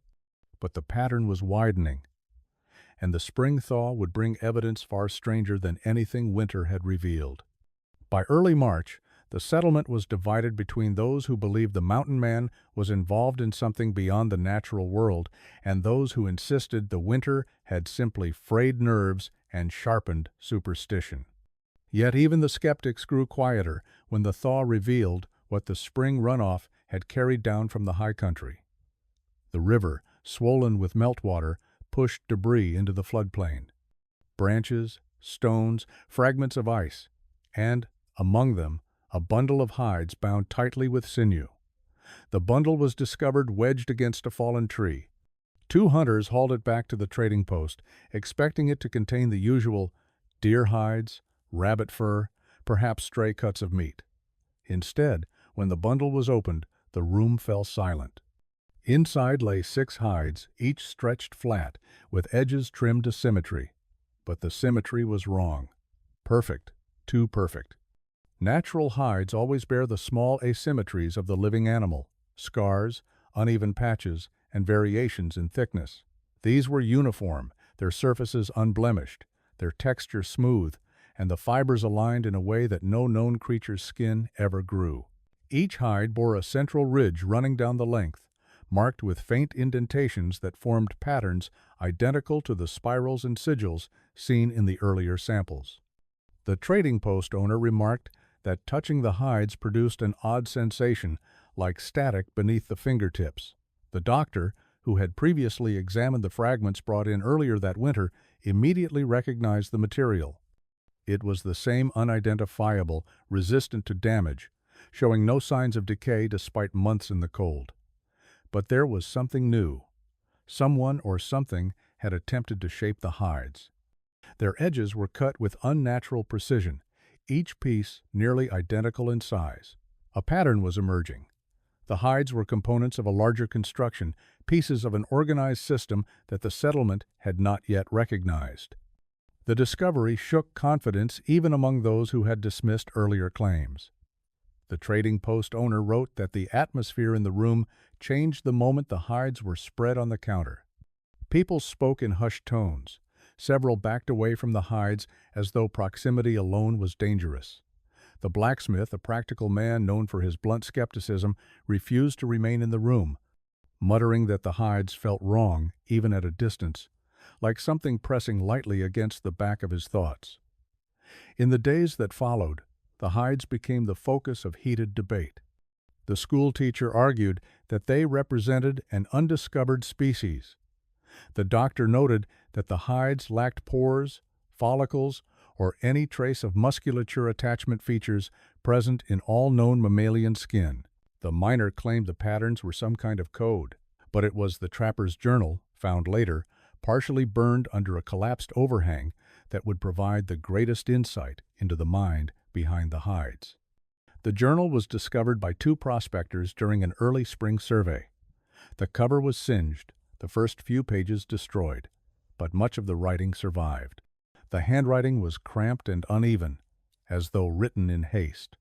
But the pattern was widening, and the spring thaw would bring evidence far stranger than anything winter had revealed. By early March, the settlement was divided between those who believed the mountain man was involved in something beyond the natural world and those who insisted the winter had simply frayed nerves and sharpened superstition. Yet even the skeptics grew quieter when the thaw revealed what the spring runoff had carried down from the high country. The river, swollen with meltwater, pushed debris into the floodplain. Branches, stones, fragments of ice, and, among them, a bundle of hides bound tightly with sinew. The bundle was discovered wedged against a fallen tree. 2 hunters hauled it back to the trading post, expecting it to contain the usual deer hides, rabbit fur, perhaps stray cuts of meat. Instead, when the bundle was opened, the room fell silent. Inside lay 6 hides, each stretched flat, with edges trimmed to symmetry. But the symmetry was wrong. Perfect, too perfect. Natural hides always bear the small asymmetries of the living animal, scars, uneven patches, and variations in thickness. These were uniform, their surfaces unblemished, their texture smooth, and the fibers aligned in a way that no known creature's skin ever grew. Each hide bore a central ridge running down the length, marked with faint indentations that formed patterns identical to the spirals and sigils seen in the earlier samples. The trading post owner remarked that touching the hides produced an odd sensation, like static beneath the fingertips. The doctor, who had previously examined the fragments brought in earlier that winter, immediately recognized the material. It was the same unidentifiable, resistant to damage, showing no signs of decay despite months in the cold. But there was something new. Someone or something had attempted to shape the hides. Their edges were cut with unnatural precision, each piece nearly identical in size. A pattern was emerging. The hides were components of a larger construction, pieces of an organized system that the settlement had not yet recognized. The discovery shook confidence even among those who had dismissed earlier claims. The trading post owner wrote that the atmosphere in the room changed the moment the hides were spread on the counter. People spoke in hushed tones. Several backed away from the hides as though proximity alone was dangerous. The blacksmith, a practical man known for his blunt skepticism, refused to remain in the room, muttering that the hides felt wrong even at a distance, like something pressing lightly against the back of his thoughts. In the days that followed, the hides became the focus of heated debate. The school teacher argued that they represented an undiscovered species. The doctor noted that the hides lacked pores, follicles, or any trace of musculature attachment features present in all known mammalian skin. The miner claimed the patterns were some kind of code, but it was the trapper's journal, found later, partially burned under a collapsed overhang, that would provide the greatest insight into the mind behind the hides. The journal was discovered by 2 prospectors during an early spring survey. The cover was singed, the first few pages destroyed, but much of the writing survived. The handwriting was cramped and uneven, as though written in haste.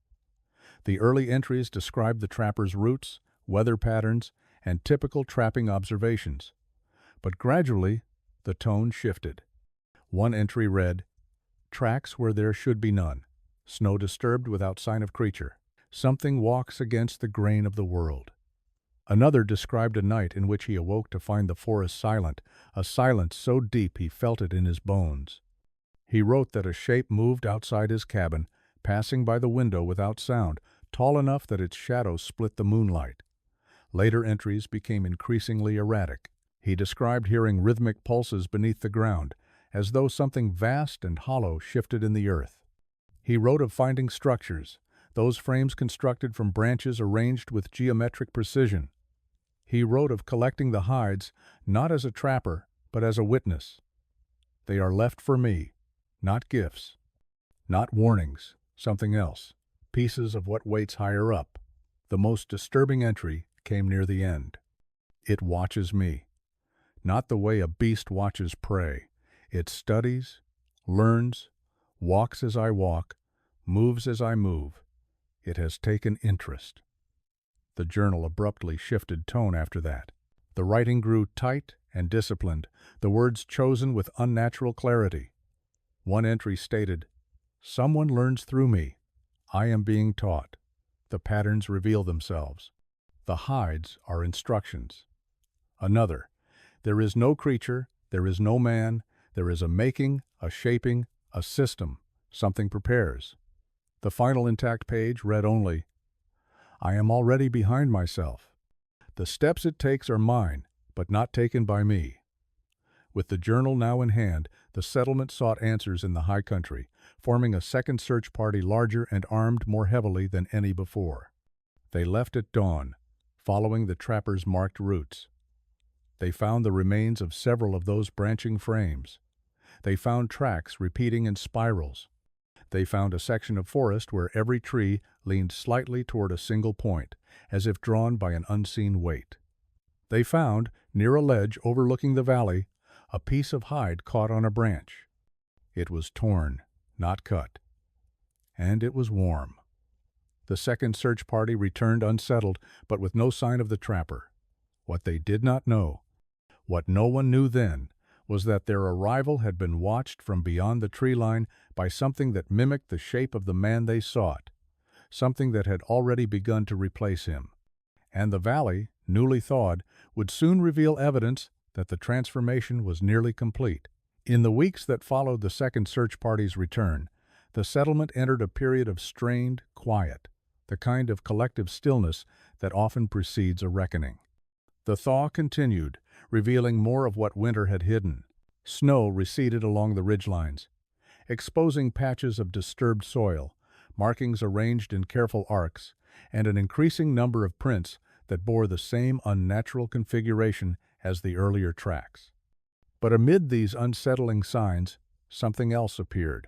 The early entries described the trapper's routes, weather patterns, and typical trapping observations. But gradually, the tone shifted. One entry read, "Tracks where there should be none. Snow disturbed without sign of creature. Something walks against the grain of the world." Another described a night in which he awoke to find the forest silent, a silence so deep he felt it in his bones. He wrote that a shape moved outside his cabin, passing by the window without sound, tall enough that its shadow split the moonlight. Later entries became increasingly erratic. He described hearing rhythmic pulses beneath the ground, as though something vast and hollow shifted in the earth. He wrote of finding structures, those frames constructed from branches arranged with geometric precision. He wrote of collecting the hides, not as a trapper, but as a witness. "They are left for me, not gifts, not warnings, something else, pieces of what waits higher up." The most disturbing entry came near the end. "It watches me, not the way a beast watches prey. It studies, learns, walks as I walk, moves as I move. It has taken interest." The journal abruptly shifted tone after that. The writing grew tight and disciplined, the words chosen with unnatural clarity. One entry stated, "Someone learns through me. I am being taught." The patterns reveal themselves. The hides are instructions. Another, "There is no creature, there is no man, there is a making, a shaping, a system. Something prepares." The final intact page read only, "I am already behind myself. The steps it takes are mine, but not taken by me." With the journal now in hand, the settlement sought answers in the high country, forming a second search party larger and armed more heavily than any before. They left at dawn, following the trappers' marked routes. They found the remains of several of those branching frames. They found tracks repeating in spirals. They found a section of forest where every tree leaned slightly toward a single point, as if drawn by an unseen weight. They found, near a ledge overlooking the valley, a piece of hide caught on a branch. It was torn, not cut. And it was warm. The second search party returned unsettled, but with no sign of the trapper. What they did not know, what no one knew then, was that their arrival had been watched from beyond the tree line by something that mimicked the shape of the man they sought, something that had already begun to replace him. And the valley, newly thawed, would soon reveal evidence that the transformation was nearly complete. In the weeks that followed the second search party's return, the settlement entered a period of strained quiet, the kind of collective stillness that often precedes a reckoning. The thaw continued, revealing more of what winter had hidden. Snow receded along the ridgelines, exposing patches of disturbed soil, markings arranged in careful arcs, and an increasing number of prints that bore the same unnatural configuration as the earlier tracks. But amid these unsettling signs, something else appeared,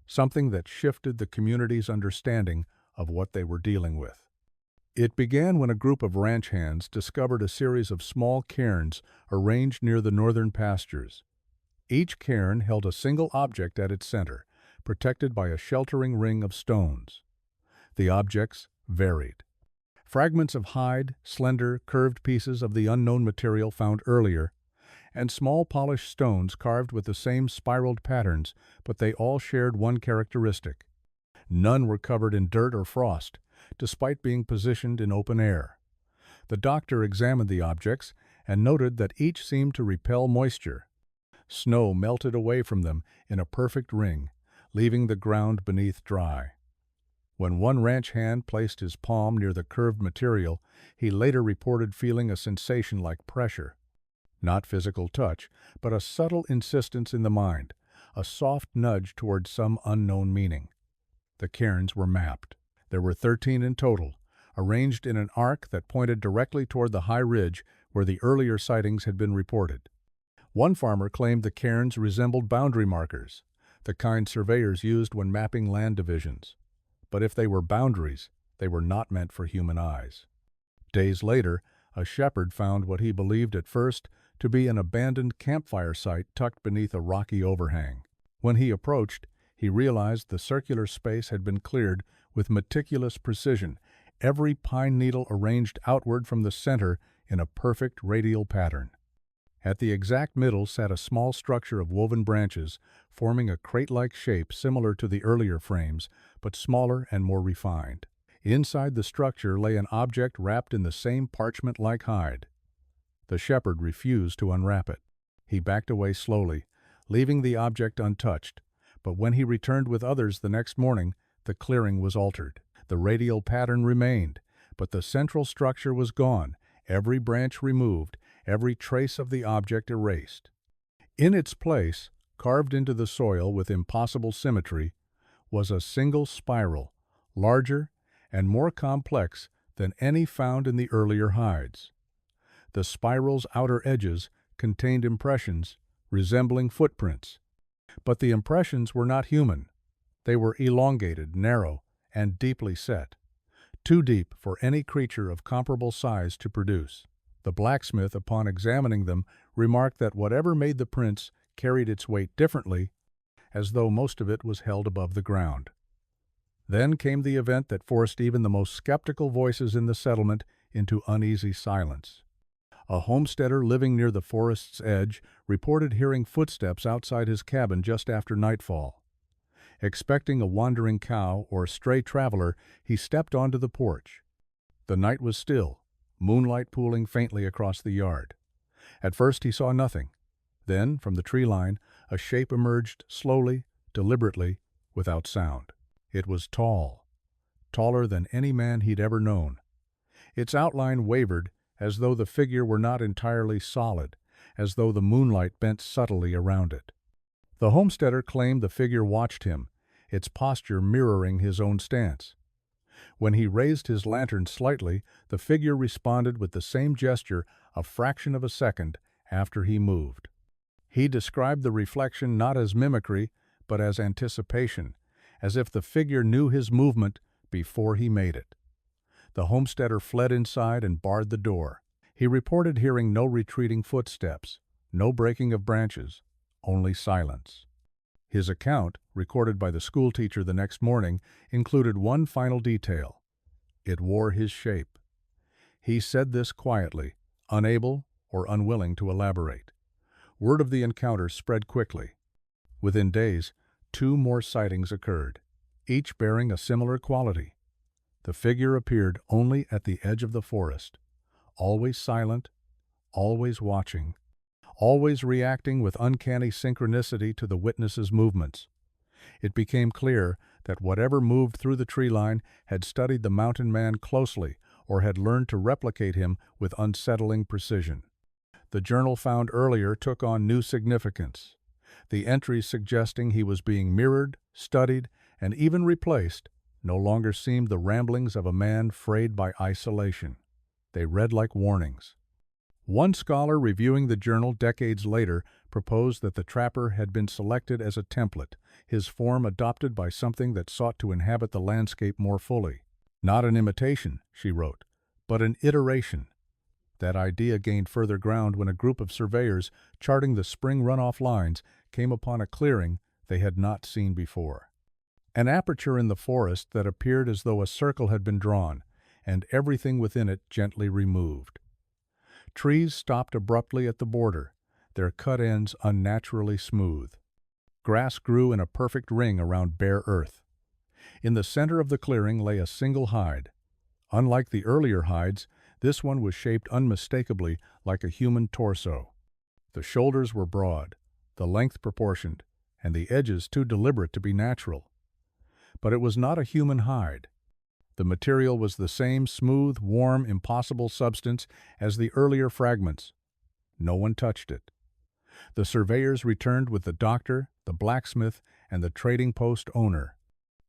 something that shifted the community's understanding of what they were dealing with. It began when a group of ranch hands discovered a series of small cairns arranged near the northern pastures. Each cairn held a single object at its center, protected by a sheltering ring of stones. The objects varied. Fragments of hide, slender, curved pieces of the unknown material found earlier, and small polished stones carved with the same spiraled patterns, but they all shared one characteristic. None were covered in dirt or frost, despite being positioned in open air. The doctor examined the objects and noted that each seemed to repel moisture. Snow melted away from them in a perfect ring, leaving the ground beneath dry. When one ranch hand placed his palm near the curved material, he later reported feeling a sensation like pressure. Not physical touch, but a subtle insistence in the mind, a soft nudge toward some unknown meaning. The cairns were mapped. There were 13 in total, arranged in an arc that pointed directly toward the high ridge where the earlier sightings had been reported. One farmer claimed the cairns resembled boundary markers, the kind surveyors used when mapping land divisions. But if they were boundaries, they were not meant for human eyes. Days later, a shepherd found what he believed at first to be an abandoned campfire site tucked beneath a rocky overhang. When he approached, he realized the circular space had been cleared with meticulous precision, every pine needle arranged outward from the center in a perfect radial pattern. At the exact middle sat a small structure of woven branches, forming a crate-like shape similar to the earlier frames, but smaller and more refined. Inside the structure lay an object wrapped in the same parchment-like hide. The shepherd refused to unwrap it. He backed away slowly, leaving the object untouched, but when he returned with others the next morning, the clearing was altered. The radial pattern remained, but the central structure was gone, every branch removed, every trace of the object erased. In its place, carved into the soil with impossible symmetry, was a single spiral, larger and more complex than any found in the earlier hides. The spiral's outer edges contained impressions resembling footprints, but the impressions were not human. They were elongated, narrow, and deeply set, too deep for any creature of comparable size to produce. The blacksmith, upon examining them, remarked that whatever made the prints carried its weight differently, as though most of it was held above the ground. Then came the event that forced even the most skeptical voices in the settlement into uneasy silence. A homesteader living near the forest's edge reported hearing footsteps outside his cabin just after nightfall. Expecting a wandering cow or stray traveler, he stepped onto the porch. The night was still, moonlight pooling faintly across the yard. At first he saw nothing. Then, from the tree line, a shape emerged slowly, deliberately, without sound. It was tall, taller than any man he'd ever known. Its outline wavered, as though the figure were not entirely solid, as though the moonlight bent subtly around it. The homesteader claimed the figure watched him, its posture mirroring his own stance. When he raised his lantern slightly, the figure responded with the same gesture a fraction of a second after he moved. He described the reflection not as mimicry, but as anticipation, as if the figure knew his movement before he made it. The homesteader fled inside and barred the door. He reported hearing no retreating footsteps, no breaking of branches, only silence. His account, recorded by the schoolteacher the next morning, included one final detail. It wore his shape. He said this quietly, unable or unwilling to elaborate. Word of the encounter spread quickly. Within days, 2 more sightings occurred, each bearing a similar quality. The figure appeared only at the edge of the forest, always silent, always watching, always reacting with uncanny synchronicity to the witness's movements. It became clear that whatever moved through the tree line had studied the mountain man closely or had learned to replicate him with unsettling precision. The journal found earlier took on new significance. The entries suggesting he was being mirrored, studied, and even replaced no longer seemed the ramblings of a man frayed by isolation. They read like warnings. One scholar reviewing the journal decades later proposed that the trapper had been selected as a template, his form adopted by something that sought to inhabit the landscape more fully. Not an imitation, she wrote, but an iteration. That idea gained further ground when a group of surveyors charting the spring runoff lines came upon a clearing they had not seen before. An aperture in the forest that appeared as though a circle had been drawn, and everything within it gently removed. Trees stopped abruptly at the border, their cut ends unnaturally smooth. Grass grew in a perfect ring around bare earth. In the center of the clearing lay a single hide. Unlike the earlier hides, this one was shaped unmistakably like a human torso. The shoulders were broad, the length proportioned, and the edges too deliberate to be natural. But it was not a human hide. The material was the same smooth, warm, impossible substance as the earlier fragments. No one touched it. The surveyors returned with the doctor, the blacksmith, and the trading post owner.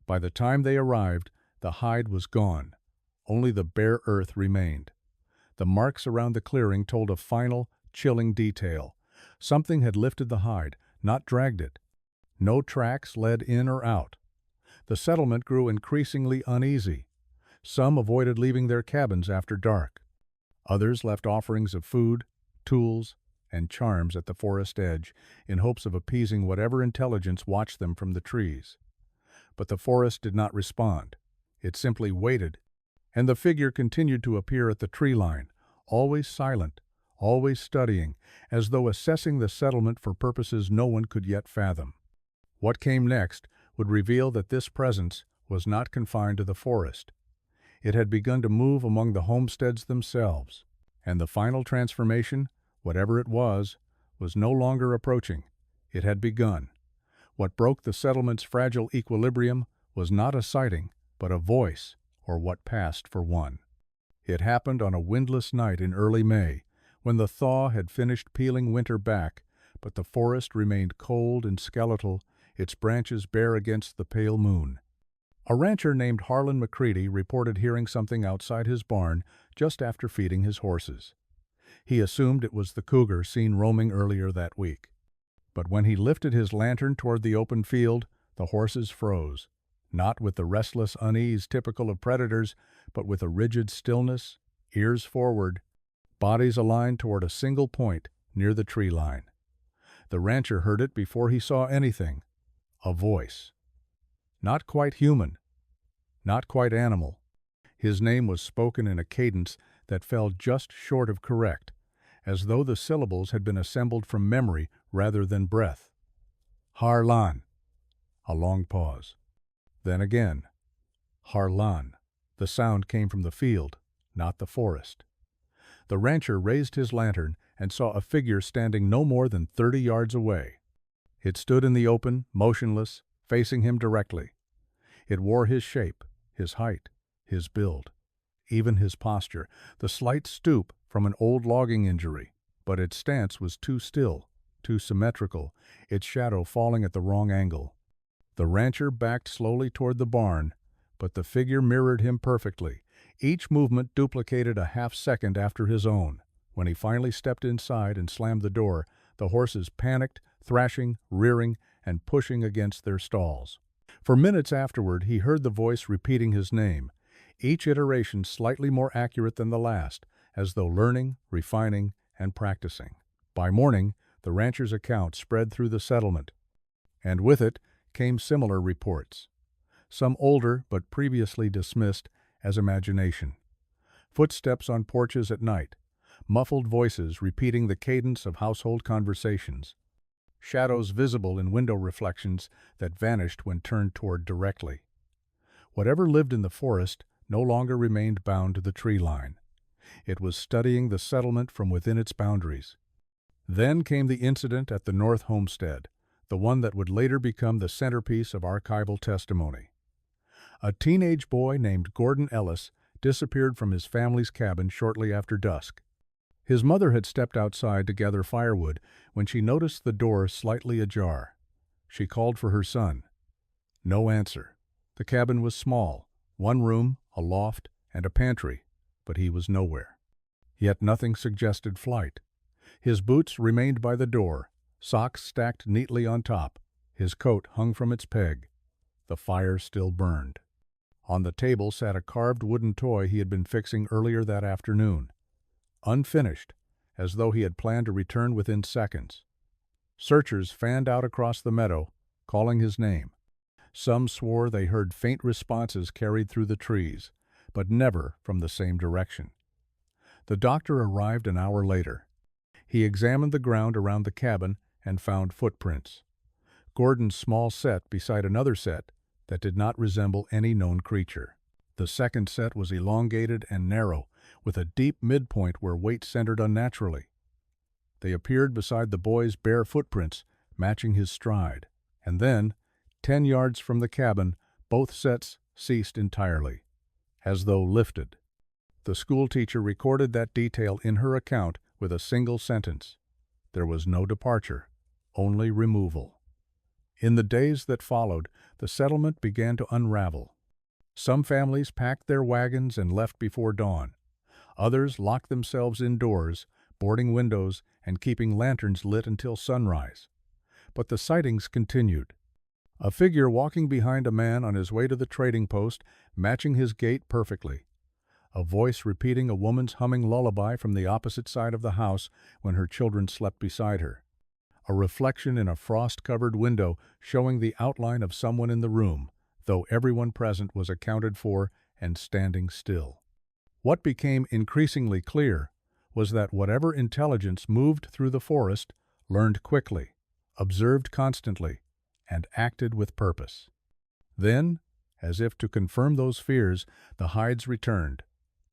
By the time they arrived, the hide was gone. Only the bare earth remained. The marks around the clearing told a final, chilling detail. Something had lifted the hide, not dragged it. No tracks led in or out. The settlement grew increasingly uneasy. Some avoided leaving their cabins after dark. Others left offerings of food, tools, and charms at the forest edge in hopes of appeasing whatever intelligence watched them from the trees. But the forest did not respond. It simply waited, and the figure continued to appear at the tree line, always silent, always studying, as though assessing the settlement for purposes no one could yet fathom. What came next would reveal that this presence was not confined to the forest. It had begun to move among the homesteads themselves, and the final transformation, whatever it was no longer approaching. It had begun. What broke the settlement's fragile equilibrium was not a sighting, but a voice, or what passed for one. It happened on a windless night in early May, when the thaw had finished peeling winter back, but the forest remained cold and skeletal, its branches bare against the pale moon. A rancher named Harlan McCready reported hearing something outside his barn just after feeding his horses. He assumed it was the cougar seen roaming earlier that week. But when he lifted his lantern toward the open field, the horses froze, not with the restless unease typical of predators, but with a rigid stillness, ears forward, bodies aligned toward a single point near the tree line. The rancher heard it before he saw anything. A voice. Not quite human, not quite animal. His name was spoken in a cadence that fell just short of correct, as though the syllables had been assembled from memory rather than breath. Harlan. A long pause. Then again. Harlan. The sound came from the field, not the forest. The rancher raised his lantern and saw a figure standing no more than 30 yards away. It stood in the open, motionless, facing him directly. It wore his shape, his height, his build, even his posture, the slight stoop from an old logging injury, but its stance was too still, too symmetrical, its shadow falling at the wrong angle. The rancher backed slowly toward the barn, but the figure mirrored him perfectly. Each movement duplicated a half-second after his own. When he finally stepped inside and slammed the door, the horses panicked, thrashing, rearing, and pushing against their stalls. For minutes afterward, he heard the voice repeating his name, each iteration slightly more accurate than the last, as though learning, refining, and practicing. By morning, the rancher's account spread through the settlement, and with it came similar reports, some older but previously dismissed as imagination. Footsteps on porches at night, muffled voices repeating the cadence of household conversations, shadows visible in window reflections that vanished when turned toward directly. Whatever lived in the forest no longer remained bound to the tree line. It was studying the settlement from within its boundaries. Then came the incident at the North Homestead, the one that would later become the centerpiece of archival testimony. A teenage boy named Gordon Ellis disappeared from his family's cabin shortly after dusk. His mother had stepped outside to gather firewood when she noticed the door slightly ajar. She called for her son. No answer. The cabin was small, one room, a loft, and a pantry, but he was nowhere. Yet nothing suggested flight. His boots remained by the door, socks stacked neatly on top. His coat hung from its peg. The fire still burned. On the table sat a carved wooden toy he had been fixing earlier that afternoon, unfinished, as though he had planned to return within seconds. Searchers fanned out across the meadow, calling his name. Some swore they heard faint responses carried through the trees, but never from the same direction. The doctor arrived an hour later. He examined the ground around the cabin and found footprints. Gordon's small set beside another set that did not resemble any known creature. The second set was elongated and narrow, with a deep midpoint where weight centered unnaturally. They appeared beside the boy's bare footprints, matching his stride. And then, 10 yards from the cabin, both sets ceased entirely, as though lifted. The schoolteacher recorded that detail in her account with a single sentence. There was no departure, only removal. In the days that followed, the settlement began to unravel. Some families packed their wagons and left before dawn. Others locked themselves indoors, boarding windows and keeping lanterns lit until sunrise. But the sightings continued. A figure walking behind a man on his way to the trading post, matching his gait perfectly. A voice repeating a woman's humming lullaby from the opposite side of the house when her children slept beside her. A reflection in a frost-covered window showing the outline of someone in the room, though everyone present was accounted for and standing still. What became increasingly clear was that whatever intelligence moved through the forest learned quickly, observed constantly, and acted with purpose. Then, as if to confirm those fears, the hides returned,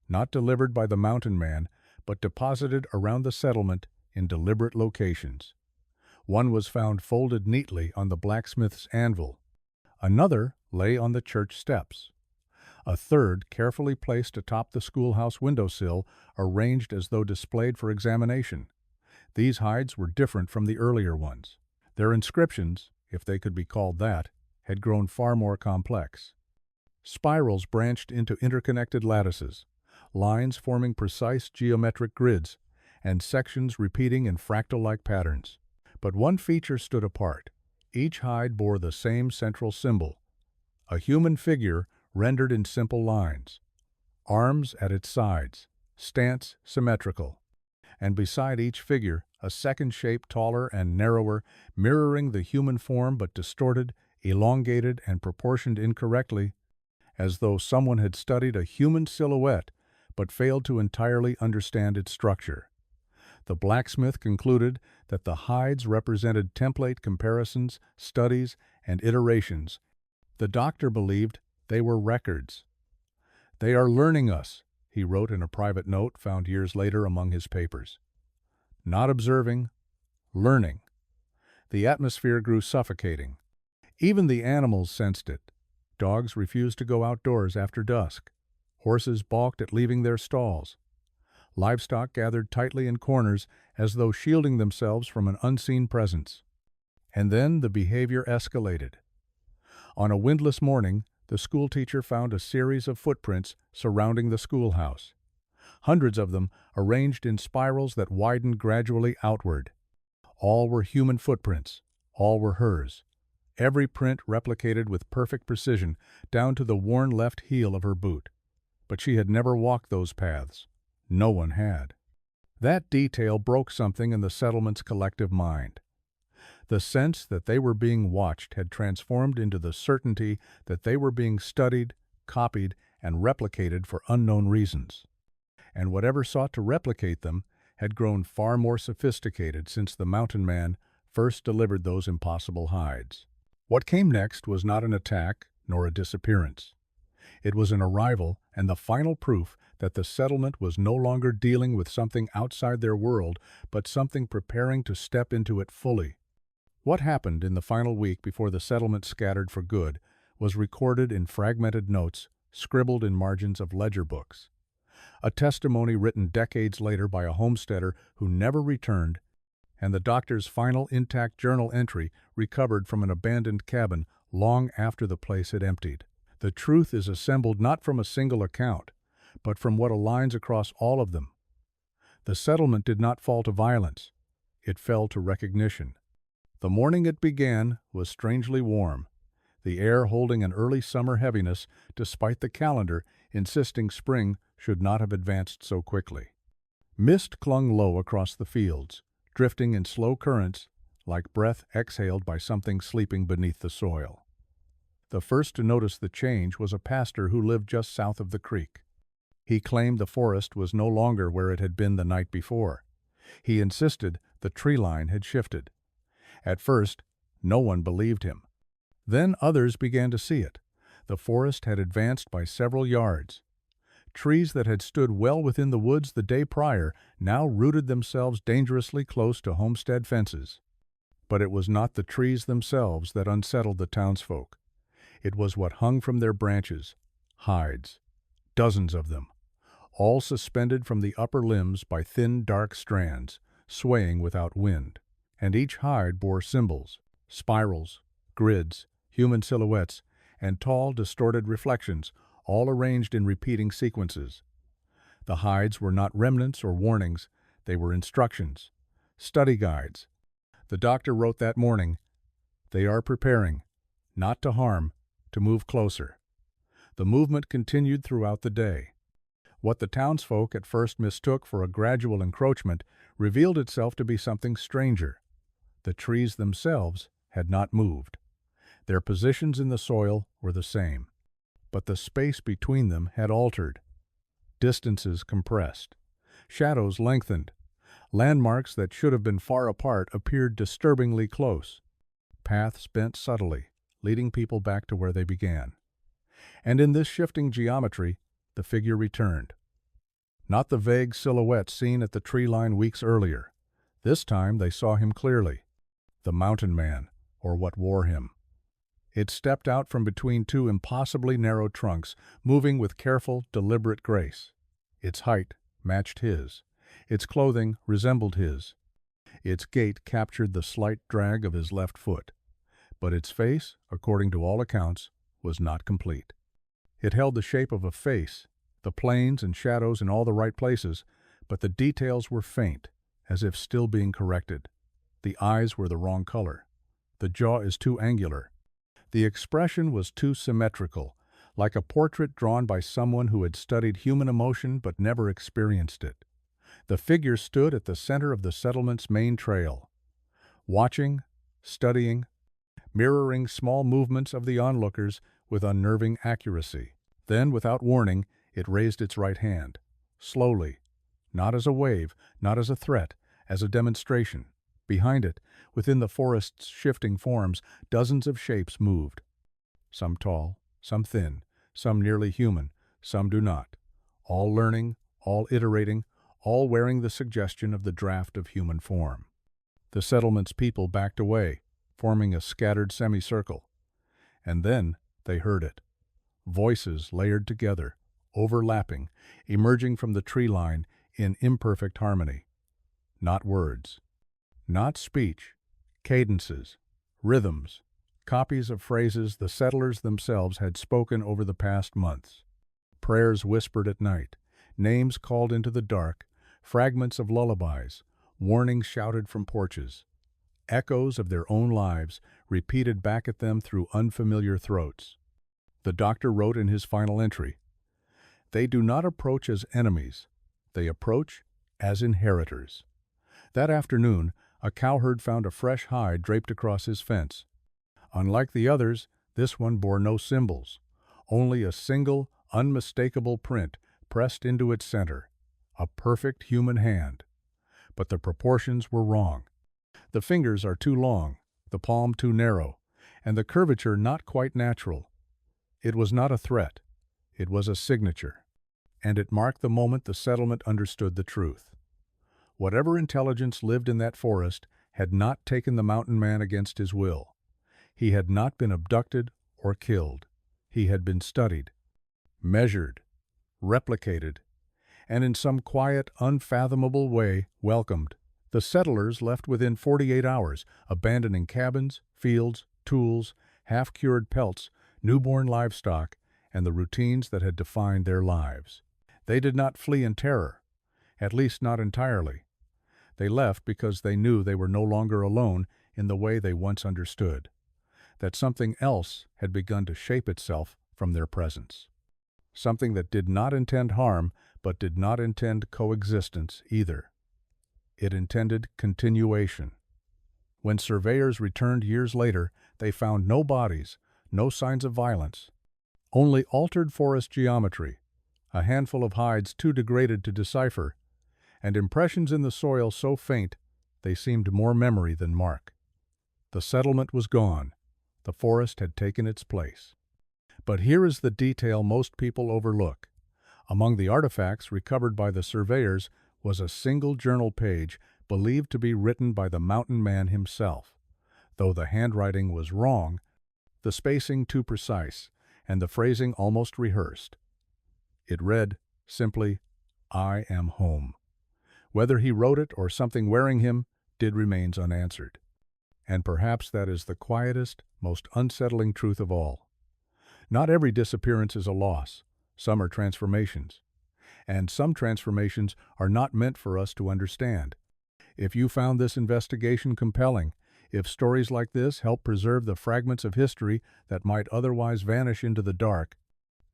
not delivered by the mountain man, but deposited around the settlement in deliberate locations. One was found folded neatly on the blacksmith's anvil. Another lay on the church steps. A third carefully placed atop the schoolhouse windowsill, arranged as though displayed for examination. These hides were different from the earlier ones. Their inscriptions, if they could be called that, had grown far more complex. Spirals branched into interconnected lattices, lines forming precise geometric grids, and sections repeating in fractal-like patterns. But one feature stood apart. Each hide bore the same central symbol, a human figure rendered in simple lines, arms at its sides, stance symmetrical, and beside each figure a second shape taller and narrower, mirroring the human form but distorted, elongated, and proportioned incorrectly, as though someone had studied a human silhouette but failed to entirely understand its structure. The blacksmith concluded that the hides represented template comparisons, studies, and iterations. The doctor believed they were records. "They are learning us," he wrote in a private note found years later among his papers. Not observing, learning. The atmosphere grew suffocating. Even the animals sensed it. Dogs refused to go outdoors after dusk. Horses balked at leaving their stalls. Livestock gathered tightly in corners as though shielding themselves from an unseen presence. And then the behavior escalated. On a windless morning, the schoolteacher found a series of footprints surrounding the schoolhouse. Hundreds of them arranged in spirals that widened gradually outward. All were human footprints. All were hers. Every print replicated with perfect precision, down to the worn left heel of her boot. But she had never walked those paths. No one had. That detail broke something in the settlement's collective mind. The sense that they were being watched had transformed into the certainty that they were being studied, copied, and replicated for unknown reasons. And whatever sought to replicate them had grown far more sophisticated since the mountain man first delivered those impossible hides. What came next was not an attack nor a disappearance. It was an arrival and the final proof that the settlement was no longer dealing with something outside their world, but something preparing to step into it fully. What happened in the final week before the settlement scattered for good was recorded in fragmented notes scribbled in margins of ledger books. A testimony written decades later by a homesteader who never returned, and the doctor's final intact journal entry recovered from an abandoned cabin long after the place had emptied. The truth is assembled not from a single account, but from what aligns across all of them. The settlement did not fall to violence. It fell to recognition. The morning it began was strangely warm, the air holding an early summer heaviness despite the calendar insisting spring should not have advanced so quickly. Mist clung low across the fields, drifting in slow currents like breath exhaled by something sleeping beneath the soil. The first to notice the change was a pastor who lived just south of the creek. He claimed the forest was no longer where it had been the night before. He insisted the tree line had shifted. At first, no one believed him. Then others began to see it. The forest had advanced by several yards. Trees that had stood well within the woods the day prior now rooted themselves dangerously close to homestead fences. But it was not the trees themselves that unsettled the townsfolk. It was what hung from their branches, hides, dozens of them, all suspended from the upper limbs by thin, dark strands, swaying without wind. And each hide bore symbols, spirals, grids, human silhouettes, and tall, distorted reflections, all arranged in repeating sequences. The hides were not remnants or warnings, they were instructions, study guides. The doctor wrote that morning, "They are preparing, not to harm, to move closer." The movement continued throughout the day. What the townsfolk at first mistook for a gradual encroachment revealed itself to be something stranger. The trees themselves had not moved. Their positions in the soil were the same, but the space between them had altered. Distances compressed. Shadows lengthened. Landmarks that should have been far apart appeared disturbingly close. Paths bent subtly, leading people back to where they began. And in this shifting geometry, the figure returned. Not the vague silhouette seen at the tree line weeks earlier. This time they saw him clearly. The mountain man, or what wore him. It stepped out from between two impossibly narrow trunks, moving with careful, deliberate grace. Its height matched his. Its clothing resembled his. Its gait captured the slight drag of his left foot. But its face, according to all accounts, was not complete. It held the shape of a face, the planes and shadows in all the right places, but the details were faint, as if still being corrected. The eyes were the wrong color. The jaw is too angular. The expression was too symmetrical, like a portrait drawn by someone who had studied human emotion but never experienced it. The figure stood at the center of the settlement's main trail, watching, studying, mirroring small movements of the onlookers with unnerving accuracy. Then, without warning, it raised its right hand, slowly, not as a wave, not as a threat, as a demonstration. Behind it, within the forest's shifting forms, dozens of shapes moved. Some tall, some thin, some nearly human, some do not. All learning, all iterating, all wearing the suggestion of the draft of human form. The settlement's people backed away, forming a scattered semicircle. And then they heard it. Voices layered together, overlapping, emerging from the tree line in imperfect harmony. Not words. Not speech. Cadences. Rhythms. Copies of phrases the settlers themselves had spoken over the past months. Prayers whispered at night. Names called into the dark. Fragments of lullabies. Warnings shouted from porches. Echoes of their own lives repeated back at them through unfamiliar throats. The doctor wrote in his final entry, "They do not approach as enemies. They approach as inheritors." That afternoon, a cowherd found a fresh hide draped across his fence. Unlike the others, this one bore no symbols, only a single, unmistakable print pressed into its center, a perfect human hand. But the proportions were wrong. The fingers are too long, the palm too narrow, and the curvature not quite natural. It was not a threat. It was a signature. And it marked the moment the settlement understood the truth. Whatever intelligence lived in that forest had not taken the mountain man against his will. He had not been abducted or killed. He had been studied, measured, replicated, and in some quiet, unfathomable way welcomed. The settlers left within 48 hours, abandoning cabins, fields, tools, half-cured pelts, newborn livestock, and the routines that had defined their lives. They did not flee in terror, at least not entirely. They left because they knew they were no longer alone in the way they once understood, that something else had begun to shape itself from their presence. Something that did not intend harm, but did not intend coexistence either. It intended continuation. When surveyors returned years later, they found no bodies, no signs of violence, only altered forest geometry, a handful of hides too degraded to decipher, and impressions in the soil so faint they seemed more memory than mark. The settlement was gone. The forest had taken its place. But here is the detail most people overlook. Among the artifacts recovered by the surveyors was a single journal page believed to be written by the mountain man himself. Though the handwriting was wrong, the spacing too precise, and the phrasing almost rehearsed. It read, simply, "I am home." Whether he wrote it or something wearing him remains unanswered. And perhaps that is the quietest, most unsettling truth of all. Not every disappearance is a loss. Some are transformations. And some transformations are not meant for us to understand. If you found this investigation compelling, if stories like this help preserve the fragments of history that might otherwise vanish into the dark,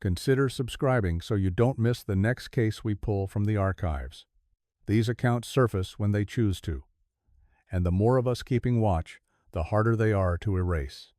consider subscribing so you don't miss the next case we pull from the archives. These accounts surface when they choose to. And the more of us keeping watch, the harder they are to erase.